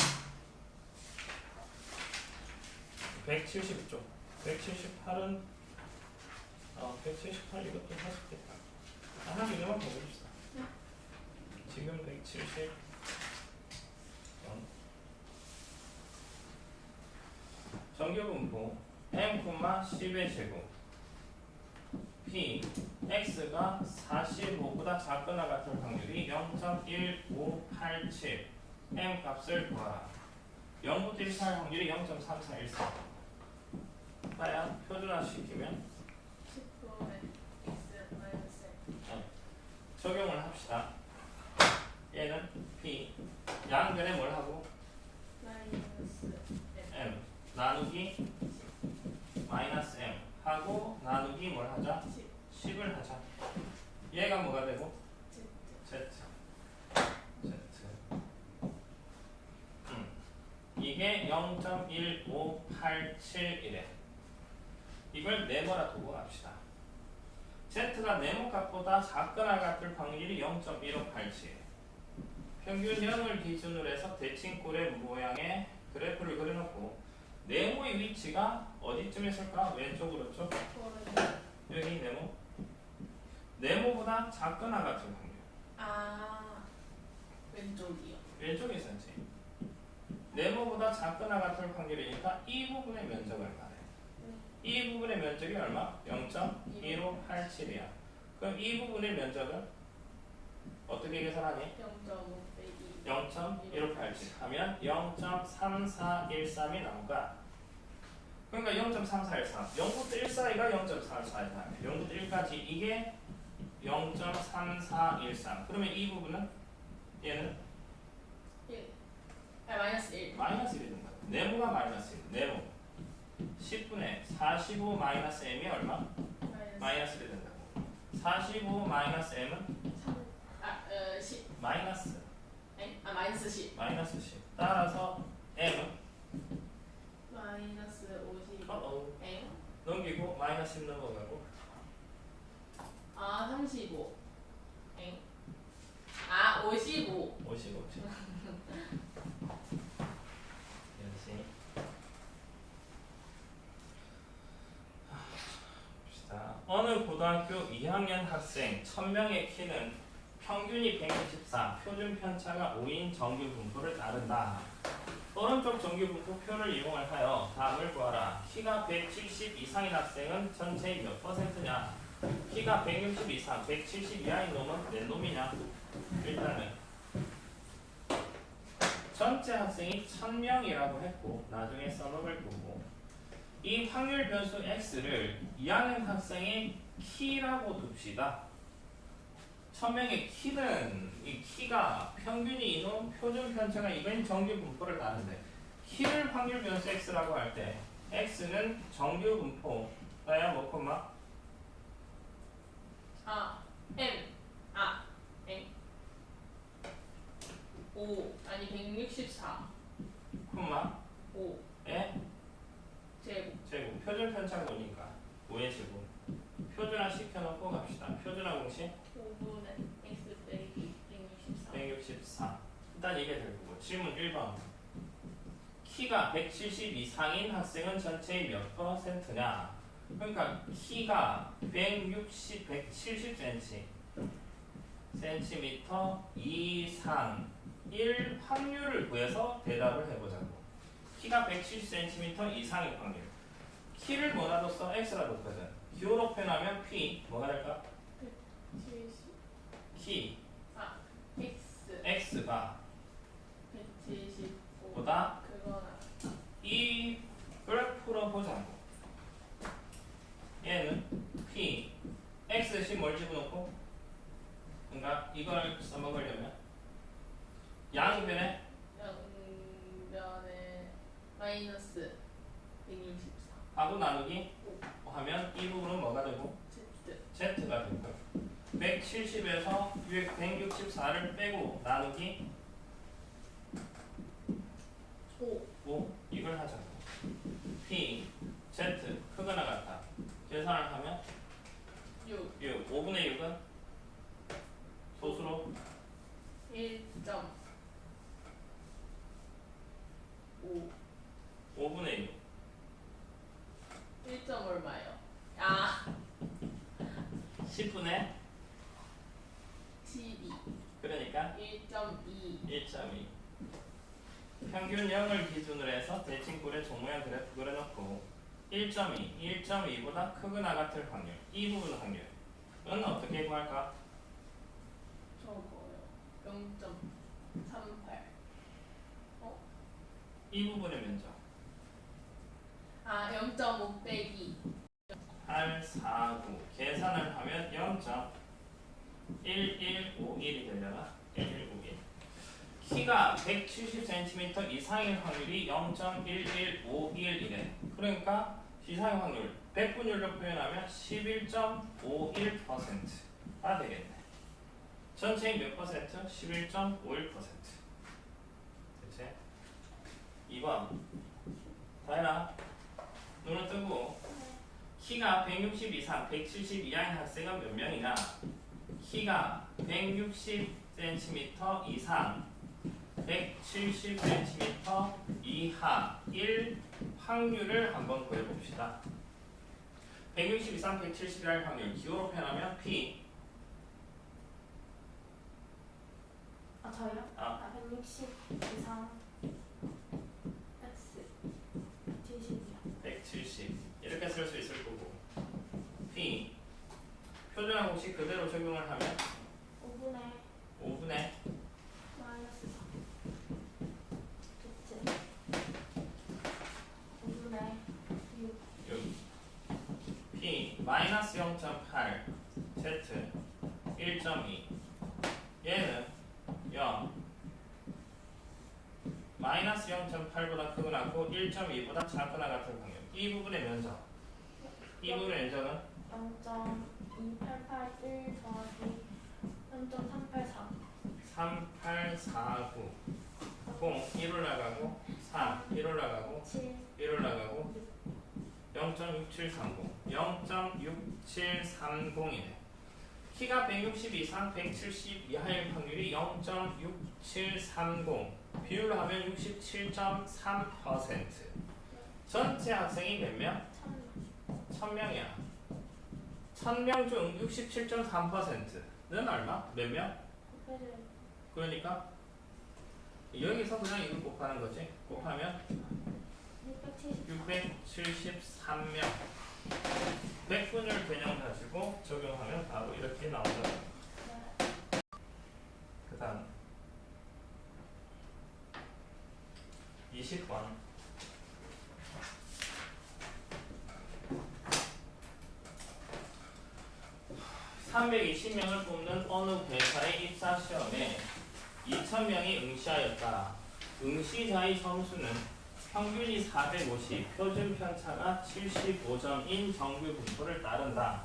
A: 170쪽. 178은 178 이것도 하셨겠다. 하나 이거만 더 봅시다. 지금 170 정규분포 m,10의 제곱 p x가 45보다 작거나 같은 확률이 0.1587 m 값을 구하라. 0부터 1 사이 확률이 0.3414. 봐야 표준화 시키면
C: 10%에 x 마이너스
A: 적용을 합시다. 얘는 p 양변에 뭘 하고
C: 마이너스
A: m 나누기 마이너스 m 하고 나누기 뭘 하자? 10을 하자. 얘가 뭐가 되고? z. 이게 0.1587이래. 이걸 네모라 두고 갑시다. z가 네모 값보다 작거나 같을 확률이 0.1587. 평균 0을 기준으로 해서 대칭꼴의 모양의 그래프를 그려놓고 네모의 위치가 어디쯤에 있을까? 왼쪽 오른쪽? 여기 네모. 네모보다 작거나 같은 확률.
C: 아 왼쪽이요.
A: 왼쪽에 있었지. 네모보다 작거나 같을 확률이니까 이 부분의 면적을 말해. 이 부분의 면적이 얼마? 0.1587이야. 그럼 이 부분의 면적은 어떻게 계산하니?
C: 0.5 빼기
A: 0.1587 하면 0.3413이 나오니까 그러니까 0.3413 0부터 1 사이가 0.4413 0부터 1까지 이게 0.3413 그러면 이 부분은 얘는
C: 마이너스 1.
A: 마이너스 1이 된다. 네모가 마이너스 1 45 마이너스 m이 얼마? 마이너스 1이 된다고. 45 마이너스 m은
C: 10.
A: 마이너스
C: 마이너스 10.
A: 마이너스 10. 따라서 m은
C: 마이너스 50. 엥?
A: 넘기고 마이너스 10 넘어가고
C: 35. 엥? 55.
A: 55. 역시. 봅시다. 어느 고등학교 2학년 학생 1000명의 키는 평균이 164, 표준 편차가 5인 정규 분포를 따른다. 오른쪽 정규 분포표를 이용을 하여 다음을 구하라. 키가 170 이상인 학생은 전체의 몇 %냐? 키가 160 이상, 170 이하인 놈은 몇 놈이냐? 일단은 전체 학생이 1000명이라고 했고 나중에 써먹을 거고, 이 확률 변수 x를 2학년 학생의 키라고 둡시다. 1000명의 키는 이 키가 평균이 이놈 표준 편차가 이건 정규 분포를 따는데, 키를 확률 변수 x라고 할 때 x는 정규 분포 나야 뭐 콤마
C: 엥? 5 아니 164.
A: 콤마
C: 5
A: 제곱 표준 편차가 오니까 5의 제곱 표준화 시켜놓고 갑시다. 표준화 공식
C: 5분의 x 빼기 164.
A: 164. 일단 이게 될 거고, 질문 1번. 키가 170 이상인 학생은 전체의 몇 %냐? 그러니까 키가 170cm 이상일 확률을 구해서 대답을 해보자고. 키가 170cm 이상일 확률. 키를 뭐라도 써? x라도 거든. 기호로 표현하면 p 뭐가 될까?
C: 170.
A: 키
C: x
A: x가
C: 175
A: 보다
C: 그거나
A: 이걸 풀어보자고. 얘는 p x 대신 뭘 집어넣고, 그러니까 이걸 써먹으려면 양변에
C: 양변에 마이너스 164
A: 하고 나누기 하면 이 부분은 뭐가 되고?
C: z
A: z가 되고, 170에서 164를 빼고 나누기 5 이걸 하자고. p z 크거나 같다. 계산을 하면
C: 6
A: 5분의 6은 소수로
C: 1.5
A: 5분의 6
C: 1점 얼마예요?
A: 10분의
C: 12
A: 그러니까
C: 1.2
A: 1.2. 평균 0을 기준으로 해서 대칭꼴의 종모양 그래프 그려놓고 1.2, 1.2보다 크거나 같을 확률, 이 부분 확률은 어떻게 구할까?
C: 저거요 0.38
A: 이 부분의 면적
C: 0.5 빼기
A: 8, 4, 9 계산을 하면 0.1151이 되려나? 1151. 키가 170cm 이상일 확률이 0.1151이래. 그러니까 이상의 확률 100분율로 표현하면 11.51%가 되겠네. 전체의 몇 퍼센트? 11.51%. 그치? 2번 다현아 눈을 뜨고, 키가 160 이상 170 이하인 학생은 몇 명이냐? 키가 160cm 이상 170cm 이하일 확률을 한번 구해봅시다. 160 이상 170 이하일 확률 기호로 표현하면 P
D: 저요? 160 이상 x 70이요.
A: 170 이렇게 쓸 수 있을 거고, P 표준화 공식 그대로 적용을 하면 5분의
D: 마이너스 4 그치? 5분의 6
A: P 마이너스 0.8 Z 1.2 얘는 0 마이너스 0.8보다 크거나 같고 1.2보다 작거나 같은 확률, 이 부분의 면적 이분의 N점은
D: 0.2881 더하기 0.384
A: 3849 0 1 올라가고 3 1 올라가고
D: 7
A: 1 올라가고 0.6730 0.6730이네. 키가 160 이상 170 이하일 확률이 0.6730 비율로 하면 67.3%. 전체 학생이 몇 명? 1000명이야. 1000명 중 67.3%는 얼마? 몇 명? 그러니까 여기서 그냥 이걸 곱하는 거지. 곱하면 673명. 100분율 개념 가지고 적용하면 바로 이렇게 나온다. 그 다음 20번 320명을 뽑는 어느 회사의 입사 시험에 2000명이 응시하였다. 응시자의 점수는 평균이 450, 표준 편차가 75점인 정규 분포를 따른다.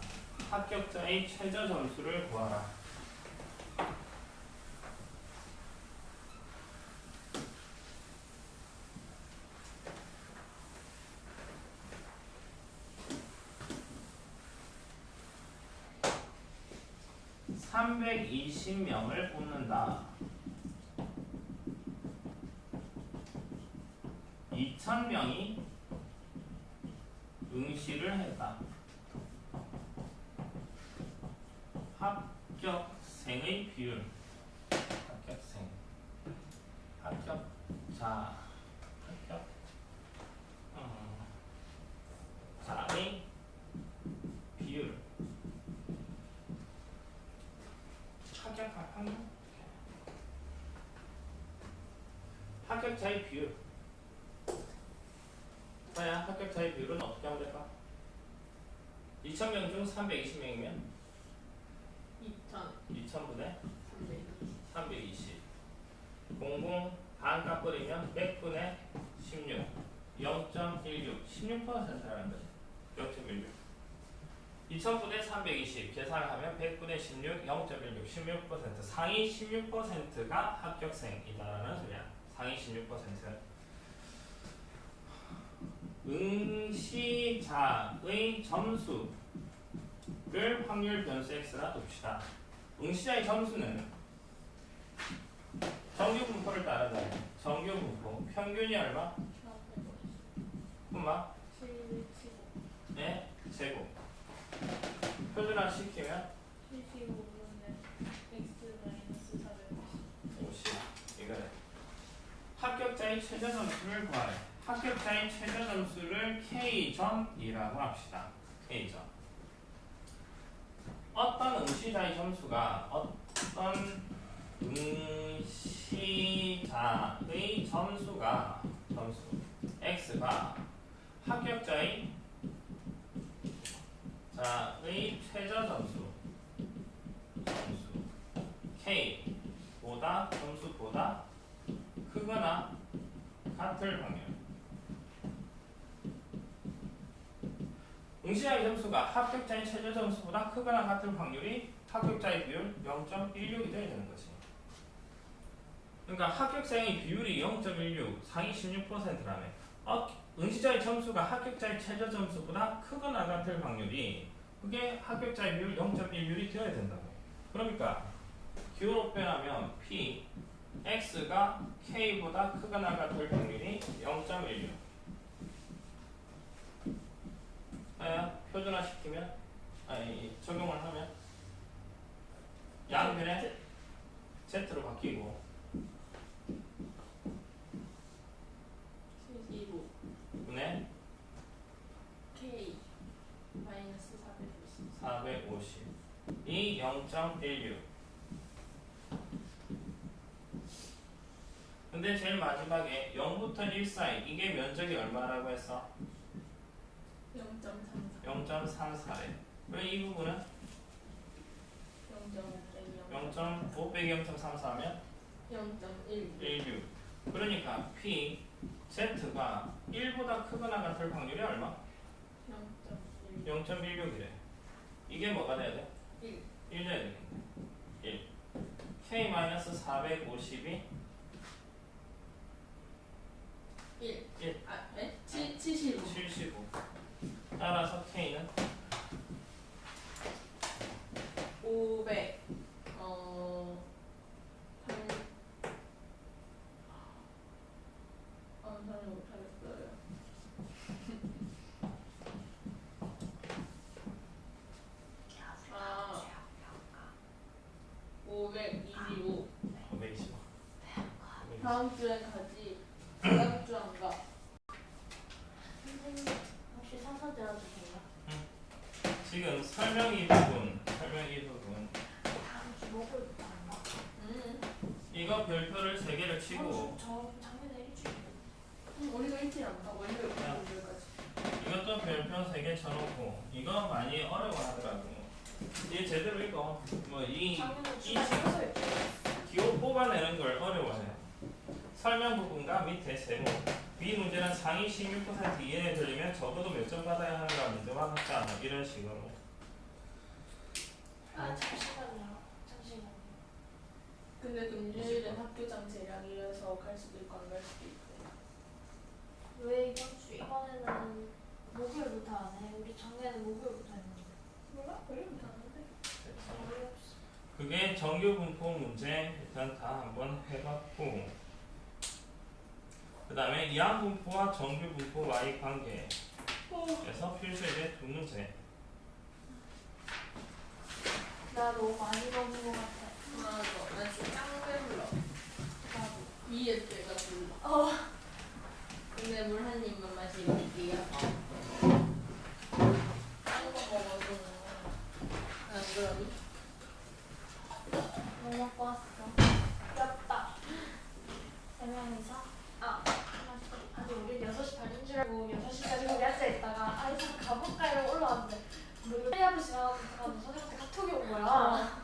A: 합격자의 최저 점수를 구하라. (320명을) 뽑는다. 2000명이 응시를 했다. 합격생의 비율, 합격생, 합격자, 합격자의 비율, 합격할 확률, 합격자의 비율. 과연 합격자의 비율은 어떻게 하면 될까? 2000명 중 320명이면 2000분의 320 00 반값 버리면 100분의 16 0.16 16%라는 거지. 0.16 2000분의 320 계산을 하면 100분의 16 0.16 16% 상위 16%가 합격생이다라는 소리야. 상위 16%. 응시자의 점수를 확률 변수 x라 둡시다. 응시자의 점수는 정규 분포를 따른다. 정규 분포 평균이 얼마? 엄마? 네? 제곱. 표준화 시키면 50. 이거래. 합격자의 최저 점수를 구하래. 합격자의 최저 점수를 K점이라고 합시다. K점. 어떤 응시자의 점수가 어떤 응시자의 점수가 X가 합격자의 최저 점수 K보다 점수보다 크거나 같을 확률. 응시자의 점수가 합격자의 최저 점수보다 크거나 같을 확률이 합격자의 비율 0.16이 되어야 되는 거지. 그러니까 합격생의 비율이 0.16, 상위 16%라며. 응시자의 점수가 합격자의 최저 점수보다 크거나 같을 확률이 그게 합격자의 비율 0.16이 되어야 된다고. 그러니까 기호로 표현하면 P, X가 K보다 크거나 같을 확률이 0.16. 표준화 시키면 적용을 하면 양변에 Z로 바뀌고
C: 75
A: 분의
C: K 마이너스 450
A: 450 이 0.16. 근데 제일 마지막에 0부터 1 사이 이게 면적이 얼마라고 했어? 0.34래. 그럼 이 부분은 0.5 빼기 0.34면 0.16. 그러니까 P, Z가 1보다 크거나 같을 확률이 얼마?
C: 0.16
A: 0.16이래. 이게 뭐가 돼야 돼?
C: 1.
A: 1 돼야 되겠네. 1. K-450이
C: 1.
A: 1.
C: 아, 네? 75.
A: 75. 따라서 K는
C: 500. 3. 못하겠어요. 525.
A: 525.
C: 다음 주에 가지. 다음 주 안 가.
D: 선생님 혹시 사서 들어주세요.
A: 지금 설명 이 부분
D: 다음 주 목요일부터 안 나.
A: 이거 별표를 3개를 치고
D: 저 작년에 일주일.
C: 우리가 일주일 안 가. 월요일부터 월요일까지.
A: 이것도 별표 3개 쳐놓고 이거 많이 어려워하더라고. 얘 제대로 읽어. 뭐이
D: 작년에 주말 일요일.
A: 기호 뽑아내는 걸 어려워해. 설명 부분과 밑에 세모. 이 문제는 상위 16% 이내에 들리면 적어도 몇 점 받아야 하는가 문제와 같다. 이런 식으로.
D: 아 잠시만요. 잠시만요.
C: 근데 금요일은 학교장 재량이라서 갈 수도 있고 안 갈 수도 있고.
D: 왜 이번 주 이번에는 목요일부터 안 해? 우리 작년에는 목요일부터 했는데.
C: 몰라? 월요일은 다 하는데.
D: 어이없어.
A: 그게 정규 분포 문제 일단 다 한번 해봤고, 그 다음에 이항 분포와 정규 분포와의 관계에서 필수의 2문제.
D: 나 너무 많이 먹은 것 같아.
C: 맞아. 나 진짜 짱 배불러.
D: 나도.
C: 위에 때가 불러. 근데 물 한 입만 마실게요. 딴거 먹어도 안 그러니?
D: 뭐 먹고 왔어? 귀엽다. 3명이서? 아니 우리 6시 반인 줄 알고 6시까지 거기 앉아있다가 아 이제 가볼까 이러고 올라왔는데 너 회의 아버지 나가서 선생님한테 카톡이 온 거야.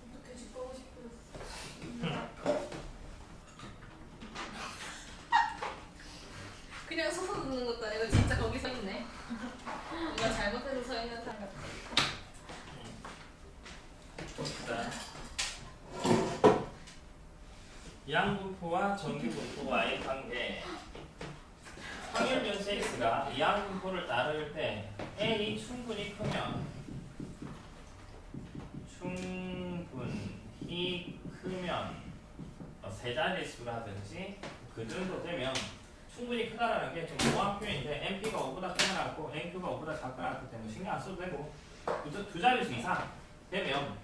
D: 어떻게 집 보고 싶어졌어.
C: 그냥 서서 듣는 것도 아니고 진짜 거기 서 있네. 뭔가 잘못해서 서 있는 사람 같아.
A: 자, 이항분포와 정규분포와의 관계. 확률 변수 x가 이항분포를 따를 때 n이 충분히 크면 세 자릿수라든지 그 정도 되면 충분히 크다라는 게 좀 모호한 표현인데 np가 5보다 크거나 nq가 5보다 작거나 때문에 신경 안 써도 되고 두 자릿수 이상 되면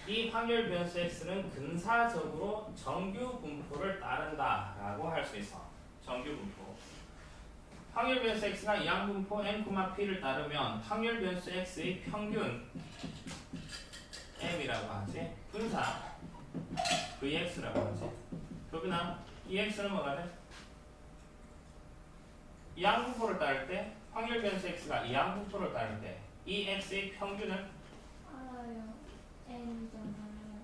A: 이 확률 변수 x는 근사적으로 정규 분포를 따른다 라고 할 수 있어. 정규 분포. 확률 변수 x가 이항 분포 n, p를 따르면 확률 변수 x의 평균 m이라고 하지. 분사 vx라고 하지. 그러나 이 x는 뭐가 돼? 이항 분포를 따를 때 확률 변수 x가 이항 분포를 따를 때 이 x의 평균은
B: 알아요. N잖아요.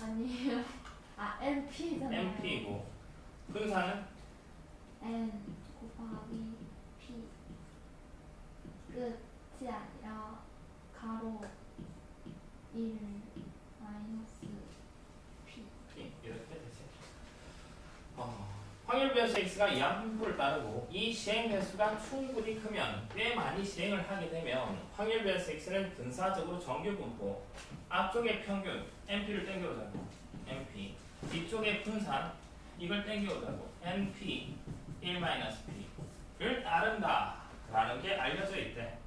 B: 아니에요. 아 NP잖아요.
A: np이고 분사는
B: N 곱하기 P 끝이 아니라 가로 1 마이너스 P.
A: p 이렇게 되지. 확률 변수 x가 이항 분포를 따르고 이 시행 횟수가 충분히 크면 꽤 많이 시행을 하게 되면 확률 변수 x는 근사적으로 정규 분포 앞쪽의 평균 np를 땡겨오자고 np 뒤쪽의 분산 이걸 땡겨오자고 np 1-p를 따른다 라는 게 알려져 있대.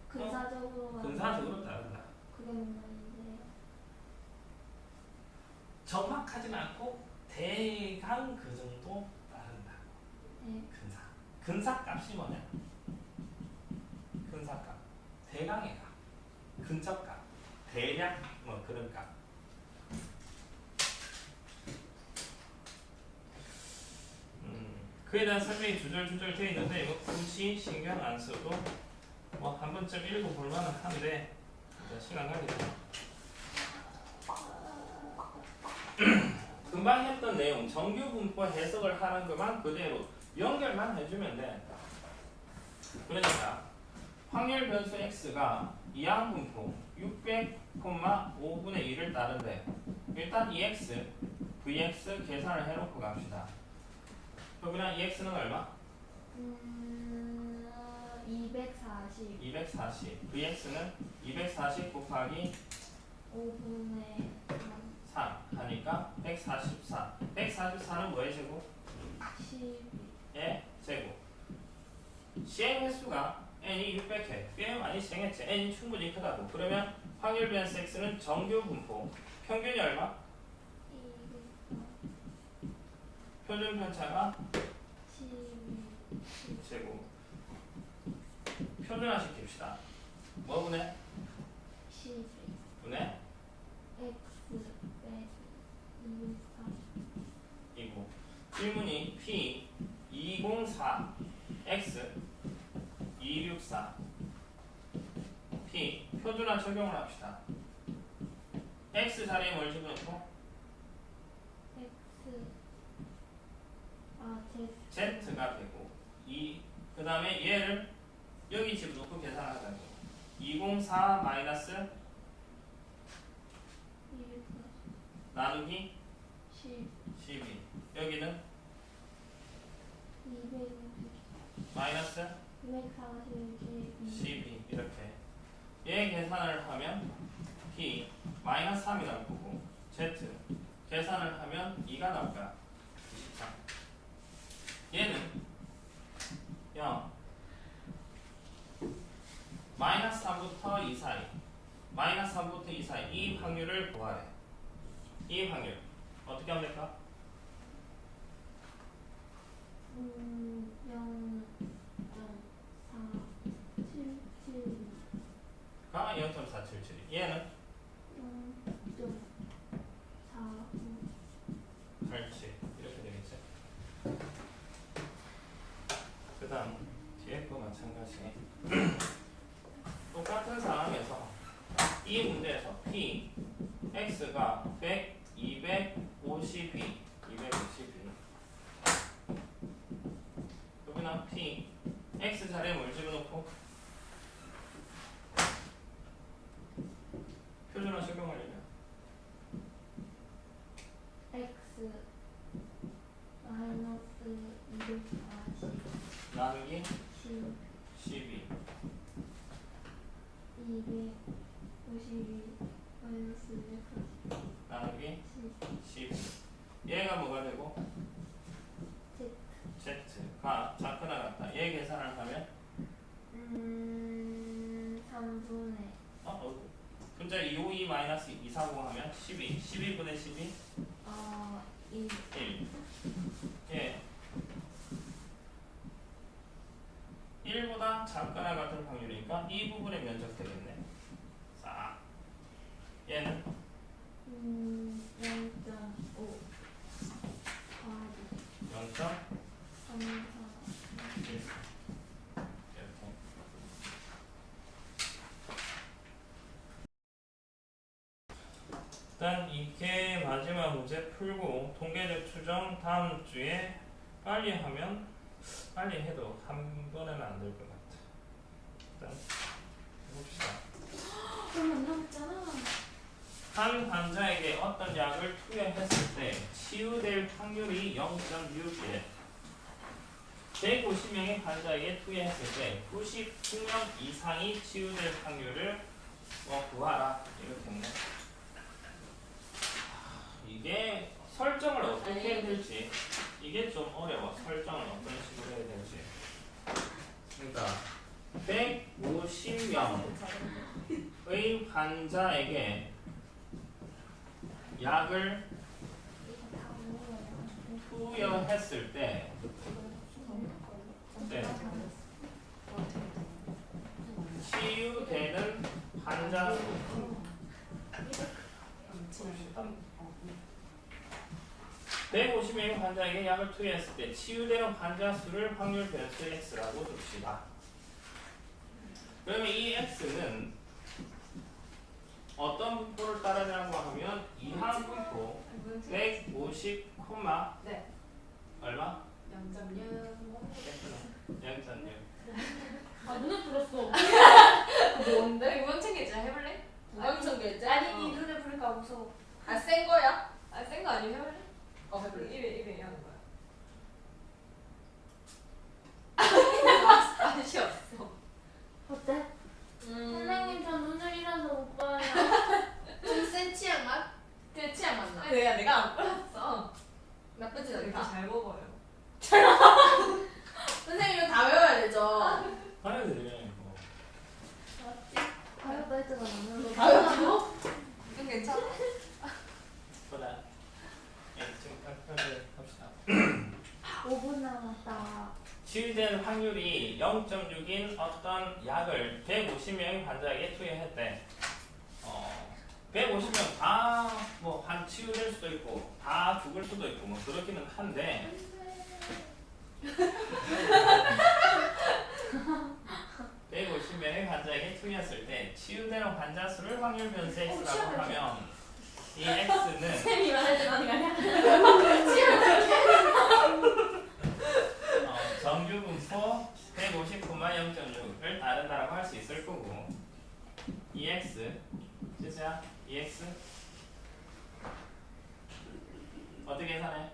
B: 근사적으로
A: 근사적으로 따른다.
B: 그게 뭔 말인데요?
A: 정확하진 않고 대강 그 정도 따른다.
B: 네.
A: 근사값이 뭐냐? 근사값 대강의 값, 근접값, 대략 뭐 그런 값. 그에 대한 설명이 주절주절 되어 있는데 이거 굳이 신경 안 써도 뭐 한 번쯤 읽어볼 만은 한데 자, 시간 가겠다. 금방 했던 내용 정규 분포 해석을 하는 것만 그대로 연결만 해주면 돼. 그러니까 확률 변수 x가 이항 분포 600,5분의 1을 따른데 일단 이 x, vx 계산을 해놓고 갑시다. 그러면 이 x는 얼마?
B: 240
A: 240. vx는 240 곱하기
B: 5분의
A: 3 하니까 144. 144는 뭐의 제곱?
B: 12
A: 제곱. 시행 횟수가 n이 600회. 꽤 많이 시행했지. n이 충분히 크다고. 그러면 확률 변수 x는 정규 분포. 평균이 얼마? 표준 편차가
B: 12
A: 제곱. 표준화 시킵시다. 뭐 분해?
B: 12
A: 분해?
B: x 빼기 240
A: 이고. 질문이 P 204 X 264 P 표준화 적용을 합시다. X 자리에 뭘 집어넣고?
B: x
A: Z가 되고 그 다음에 얘를 여기 집어넣고 계산하자고. 204 마이너스
B: 240
A: 나누기
B: 10
A: 12 여기는
B: 260
A: 마이너스
B: 240
A: 12 이렇게 얘 계산을 하면 P 마이너스 3이 나올 거고 Z 계산을 하면 2가 나올 거야. 24 얘는 0 마이너스 3부터 2 사이 마이너스 3부터 2 사이 이 확률을 구하래. 이 확률 어떻게 하면 될까?
B: 0.477
A: 가 0.477 얘는 87 이렇게 되겠지. 그 다음 뒤에 거 마찬가지. 똑같은 상황에서 이 문제에서 P X가 100, 252 여기는 P X 자리에 뭘 집어넣고 표준화 적용하려면
B: x 마이너스 240
A: 나누기
B: 10
A: 12
B: 252 마이너스 240
A: 나누기
B: 10
A: 12 얘가 뭐가 되고 Z가 작거나 같다. 얘 계산을 하면
B: 3분의
A: 분자 252 마이너스 240 하면 12 12분의 12
B: 1
A: 1 예. 1보다 작거나 같은 확률이니까 이 부분의 면적 되겠네. 자, 얘는
B: 0.5
A: 0.1 이렇게. 일단 이렇게 마지막 문제 풀고 통계적 추정 다음 주에 빨리 하면 빨리 해도 한 번에는 안 될 것 같아. 일단 해봅시다.
B: 얼마 안 남았잖아.
A: 한 환자에게 어떤 약을 투여했을 때 치유될 확률이 0.6에 150명의 환자에게 투여했을 때 99명 이상이 치유될 확률을 구하라 이렇게 했네. 이게 설정을 어떻게 해야 될지 이게 좀 어려워. 설정을 어떤 식으로 해야 될지. 그러니까 150명의 환자에게 약을 투여했을 때 치유되는 환자 수 150명의 환자에게 약을 투여했을 때 치유되는 환자 수를 확률 변수 x라고 둡시다. 그러면 이 x는 어떤 분포를 따르냐고 하면 이항 분포 150,
E: 네.
A: 얼마?
E: 0.6.
A: 0.6.
B: 아 눈을 불었어.
E: 뭔데? 이번 챙기자 해볼래?
C: 무광청 결제?
D: 아니 니 눈에 부니까 무서워.
C: 아센 거야?
E: 아, 센 거 아니면 해볼래?
C: 해볼래.
E: 입에 하는 거야. 맛이 없어.
D: 어때? 선생님 저 눈을 잃어서 못 봐요.
C: 좀센 치약 맛? 그 치약 맛 나.
E: 아니, 내가 안 뿌렸어.
C: 나쁘진
E: 이렇게
C: 않다.
E: 잘 먹어요.
C: 선생님 이거 다 외워야 되죠?
A: 봐야 돼. 이거.
D: 가볍다 했잖아 나는.
C: 가요?
E: 좀 괜찮아?
A: 보다. 지금 합시다.
D: 5분 남았다.
A: 치유된 확률이 0.6인 어떤 약을 150명의 환자에게 투여했대. 150명 다 뭐 한 치유될 수도 있고 다 죽을 수도 있고 뭐 그렇기는 한데 150명의 환자에게 투여했을 때 치유되는 환자 수를 확률 변수 x라고 하면 이 x는
B: 쌤이 말할 때 많이 가냐?
A: 정규 분포 150,0.6을 따른다라고 할 수 있을 거고 이 x 진짜 이 x 어떻게 계산해?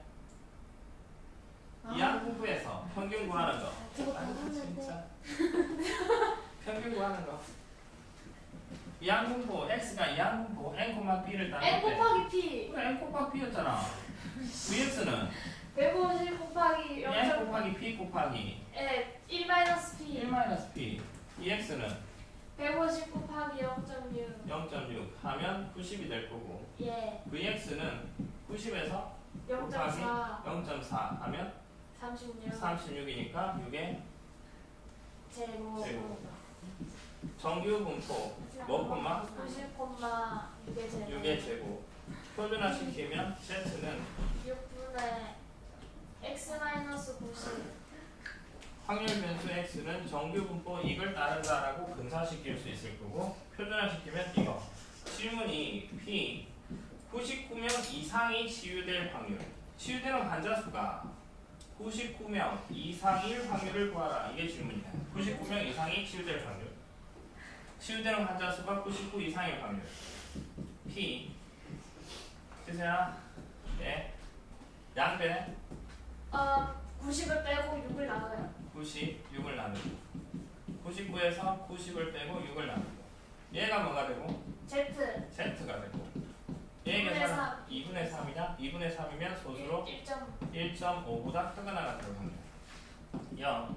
A: 이항 분포에서 평균 구하는 거.
D: 저거 다
A: 아니,
D: 봤는데.
A: 진짜 평균 구하는 거. 이항 분포 x가 이항 분포 n, b를 따를
D: N
A: 때
D: 곱하기 P.
A: 그래 n 곱하기 b였잖아. vx는
D: 150 곱하기
A: n
D: 0.1
A: 곱하기 p 곱하기
D: 1 마이너스 P.
A: 1 마이너스 p. 이 x는
D: 150 곱하기 0.6.
A: 0.6 하면 90이 될 거고
D: 예.
A: vx는 90에서
D: 0.4.
A: 0.4 하면
D: 36.
A: 36이니까 6의
D: 제곱.
A: 제곱. 정규 분포 뭐 콤마?
D: 90 콤마 6의 제곱.
A: 6의 제곱. 표준화 시키면 z는
D: 6분의 x 마이너스 90.
A: 확률 변수 x는 정규 분포 이걸 따른다라고 근사시킬 수 있을 거고 표준화 시키면 이거. 질문이 p 99명 이상이 치유될 확률. 치유되는 환자 수가 99명 이상일 확률을 구하라. 이게 질문이야. 99명 이상이 치유될 확률. 치유되는 환자 수가 99 이상일 확률. p 주세요. 네. 양배는
D: 90을 빼고 6을 나눠요.
A: 96을 나누고 99에서 90을 빼고 6을 나누고 얘가 뭐가 되고?
D: Z.
A: Z가 되고 얘
D: 2분의
A: 계산
D: 3.
A: 2분의 3이냐? 2분의 3이면 소수로
D: 1.5.
A: 1.5보다 크거나 같다고 합니다. 0